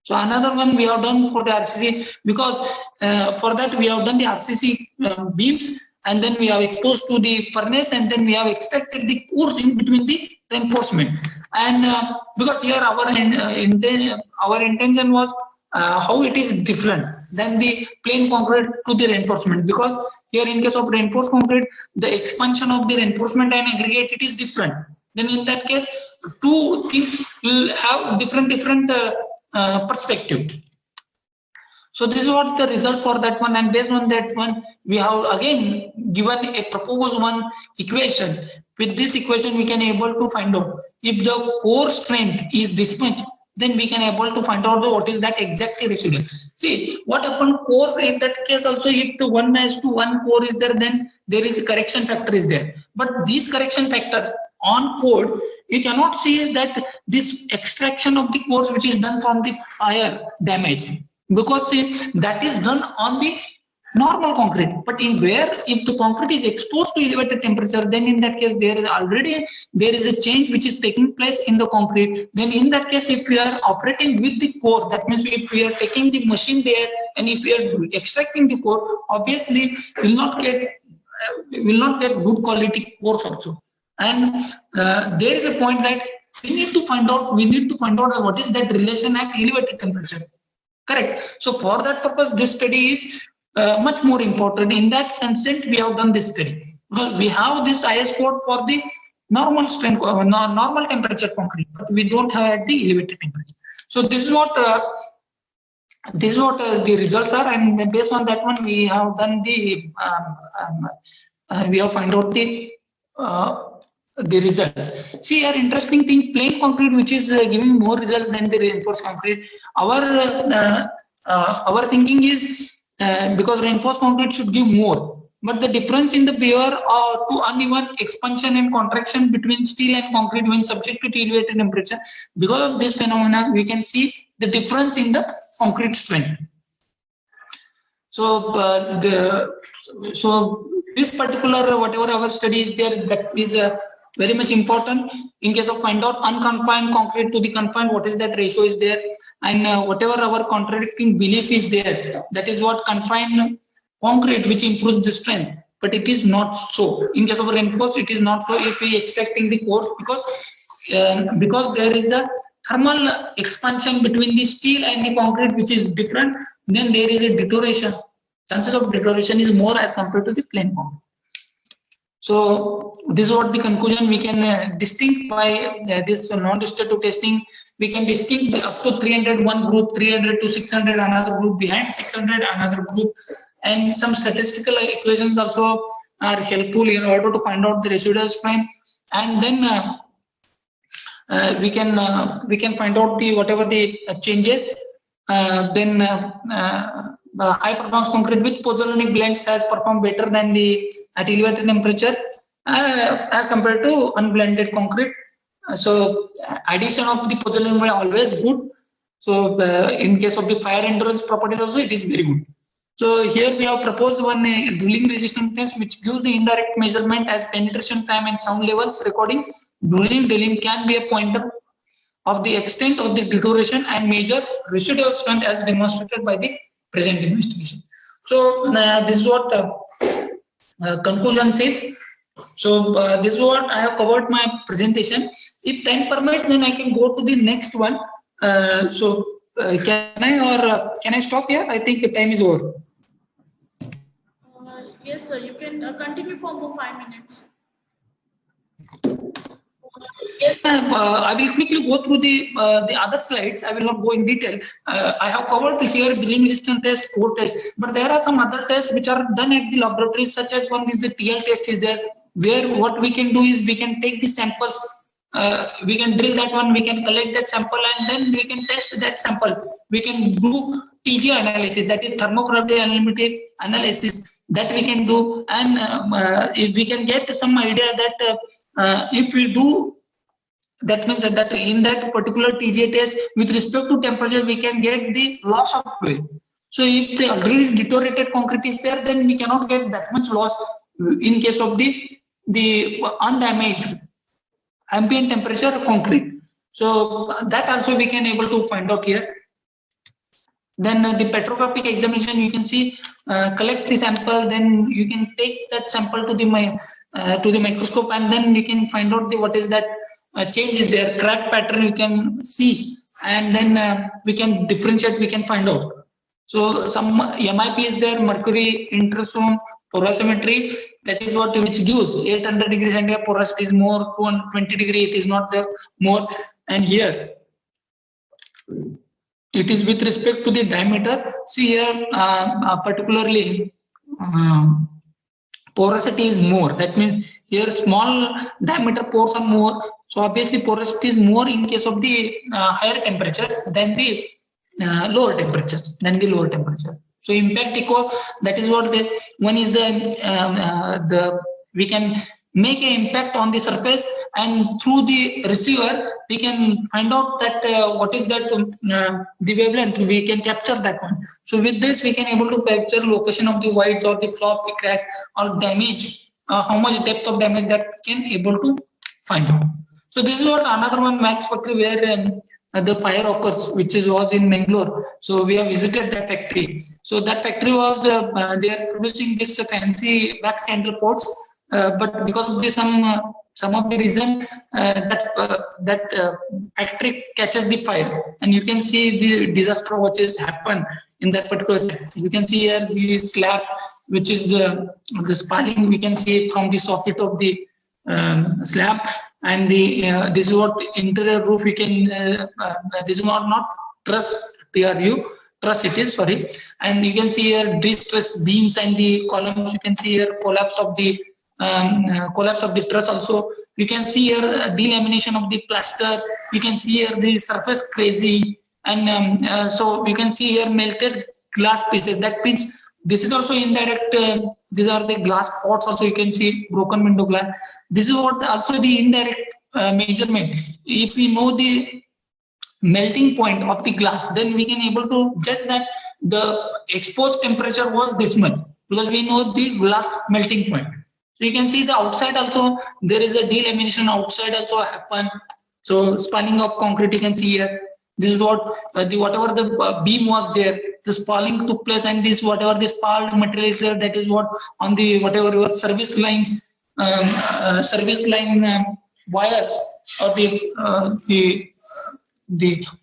So another one we have done for the RCC, because for that we have done the RCC beams, and then we have exposed to the furnace, and then we have extracted the cores in between the reinforcement. And because here our intention was how it is different than the plain concrete to the reinforcement, because here in case of reinforced concrete the expansion of the reinforcement and aggregate it is different. Then in that case two things will have different perspective. So this is what the result for that one, and based on that one, we have again given a proposed one equation. With this equation, we can able to find out if the core strength is this much, then we can able to find out what is that exactly residual. See what happened core in that case also, if the 1:1 core is there, then there is a correction factor is there. But this correction factor on code, you cannot see that this extraction of the cores which is done from the fire damage, because see, that is done on the normal concrete. But in where if the concrete is exposed to elevated temperature, then in that case there is a change which is taking place in the concrete. Then in that case, if we are operating with the core, that means if we are taking the machine there and if we are extracting the core, obviously will not get good quality cores also. And there is a point that we need to find out what is that relation at elevated temperature. Correct. So for that purpose, this study is much more important. In that consent, we have done this study. Well, we have this IS code for the normal strength, normal temperature concrete, but we don't have at the elevated temperature. So this is what the results are, and then based on that one, we have done the we have find out the results. See here, interesting thing, plain concrete, which is giving more results than the reinforced concrete. Our thinking is because reinforced concrete should give more, but the difference in the behavior to uneven expansion and contraction between steel and concrete when subject to elevated temperature. Because of this phenomena, we can see the difference in the concrete strength. So this particular whatever our study is there, that is very much important in case of find out unconfined concrete to the confined, what is that ratio is there, and whatever our contradicting belief is there, that is what confined concrete which improves the strength, but it is not so. In case of reinforced, it is not so if we extracting the cores, because there is a thermal expansion between the steel and the concrete which is different, then there is a deterioration. Chances of deterioration is more as compared to the plain concrete. So this is what the conclusion we can distinct by this non-destructive testing. We can distinct up to 300 one group, 300 to 600 another group, behind 600 another group, and some statistical equations also are helpful in order to find out the residual strength. And then we can find out the whatever the changes. Then high performance concrete with pozzolanic blends has performed better than the at elevated temperature as compared to unblended concrete. So addition of the pozzolanic blend always good. So in case of the fire endurance properties also, it is very good. So here we have proposed one drilling resistance test which gives the indirect measurement as penetration time and sound levels recording. Drilling can be a pointer of the extent of the deterioration and measure residual strength as demonstrated by the present investigation. So this is what conclusion says. So this is what I have covered my presentation. If time permits, then I can go to the next one. Can I stop here? I think the time is over. Yes, sir. You can continue for 5 minutes. Yes, ma'am. I will quickly go through the other slides. I will not go in detail. I have covered here drilling resistance test, core test, but there are some other tests which are done at the laboratories, such as one is the TL test is there, where what we can do is we can take the samples, we can drill that one, we can collect that sample, and then we can test that sample. We can do TG analysis, that is thermogravity analysis, that we can do, and if we can get some idea that if we do, that means that in that particular TGA test with respect to temperature, we can get the loss of fluid. So if the already deteriorated concrete is there, then we cannot get that much loss in case of the undamaged ambient temperature concrete. So that also we can able to find out here. Then the petrographic examination, you can see, collect the sample, then you can take that sample to the microscope, and then you can find out what is that change is there, crack pattern you can see, and then we can differentiate, we can find out. So some MIP is there, mercury, ultrasound, porosimetry, that is what which gives 800 degrees centigrade porosity is more, 220 degree it is not the more, and here it is with respect to the diameter. See here, particularly porosity is more. That means here small diameter pores are more. So obviously porosity is more in case of the higher temperatures than the lower temperatures. So impact echo. That is what the one is the we can make an impact on the surface, and through the receiver we can find out that what is that the wavelength, we can capture that one. So with this we can able to capture location of the voids or the flop, the crack or damage, how much depth of damage that can able to find out. So this is what another one Max factory where the fire occurs, which was in Mangalore. So we have visited that factory. So that factory was they are producing this fancy wax handle pots, but because of the some of the reason that factory catches the fire, and you can see the disaster which has happened in that particular factory. You can see here the slab, which is the spalling. We can see from the soffit of the slab, and the this is what interior roof. We can this is not truss TRU. Truss it is, sorry, and you can see here distress beams and the columns. You can see here collapse of the truss also. You can see here delamination of the plaster. You can see here the surface crazy, and so you can see here melted glass pieces. That means this is also indirect. These are the glass pots also. You can see broken window glass. This is what also the indirect measurement. If we know the melting point of the glass, then we can able to judge that the exposed temperature was this much, because we know the glass melting point. So you can see the outside also there is a delamination outside also happen. So spalling of concrete, you can see here. This is what the whatever the beam was there, the spalling took place, and this whatever the spalled material is there, that is what on the whatever your service lines, service line wires, or the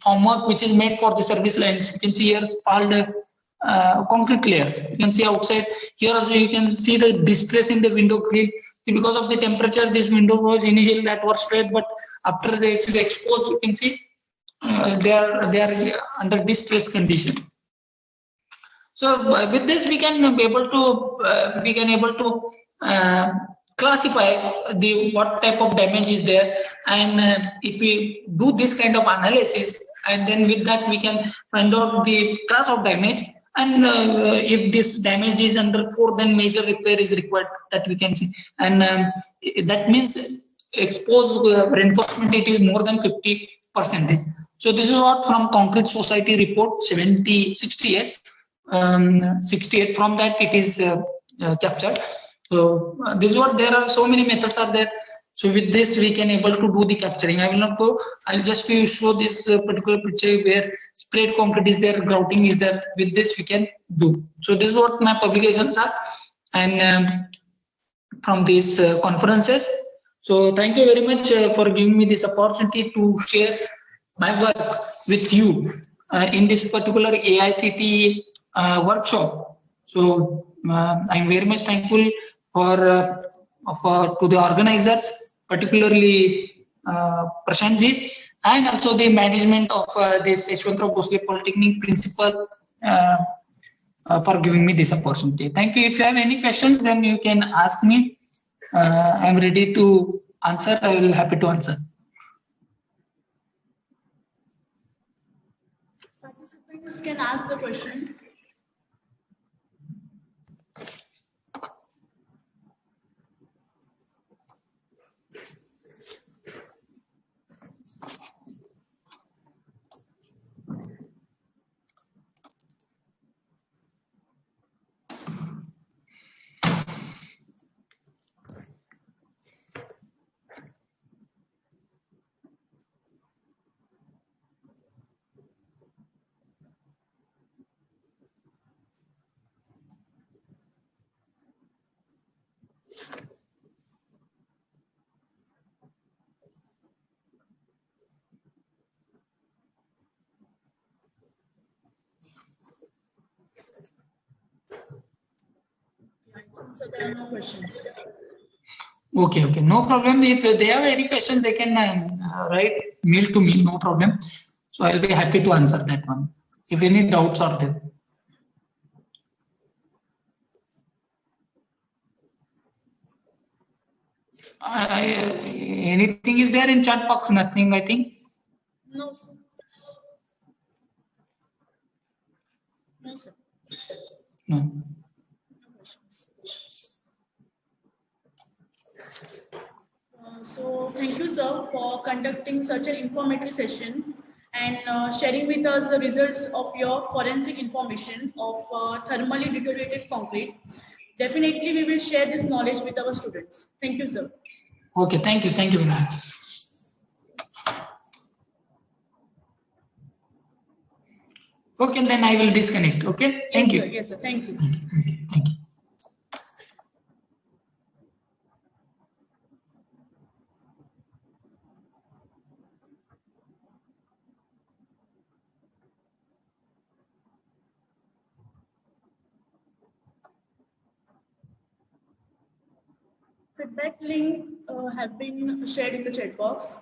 formwork which is made for the service lines. You can see here spalled concrete layers. You can see outside here also. You can see the distress in the window grill. Because of the temperature, this window was initially that was straight, but after this is exposed, you can see they are under distress condition. So with this we can be able to classify the what type of damage is there, and if we do this kind of analysis, and then with that we can find out the class of damage, and if this damage is under 4, then major repair is required, that we can see, and that means exposed reinforcement, it is more than 50%. So this is what from Concrete Society report 68. 68, from that it is captured. So this is what, there are so many methods are there. So with this we can able to do the capturing. I will not go, I'll just show this particular picture where sprayed concrete is there, grouting is there. With this we can do. So this is what my publications are, and from these conferences. So thank you very much for giving me this opportunity to share my work with you in this particular AICTE workshop. So I'm very much thankful for to the organizers, particularly Prashant ji, and also the management of this Yeshwantrao Bhosle Polytechnic principal for giving me this opportunity. Thank you. If you have any questions, then you can ask me. I'm ready to answer. I will happy to answer. Participants can ask the question. So there are no questions. Okay, okay, no problem. If they have any questions, they can write mail to me, no problem. So I'll be happy to answer that one. If any doubts are there. Anything is there in chat box? Nothing, I think. No, sir. No, sir. No. No questions. So thank you, sir, for conducting such an informative session and sharing with us the results of your forensic information of thermally deteriorated concrete. Definitely, we will share this knowledge with our students. Thank you, sir. Okay, thank you very much. Okay, then I will disconnect. Okay, thank you. Yes, sir. Thank you. Thank you. Feedback link have been shared in the chat box.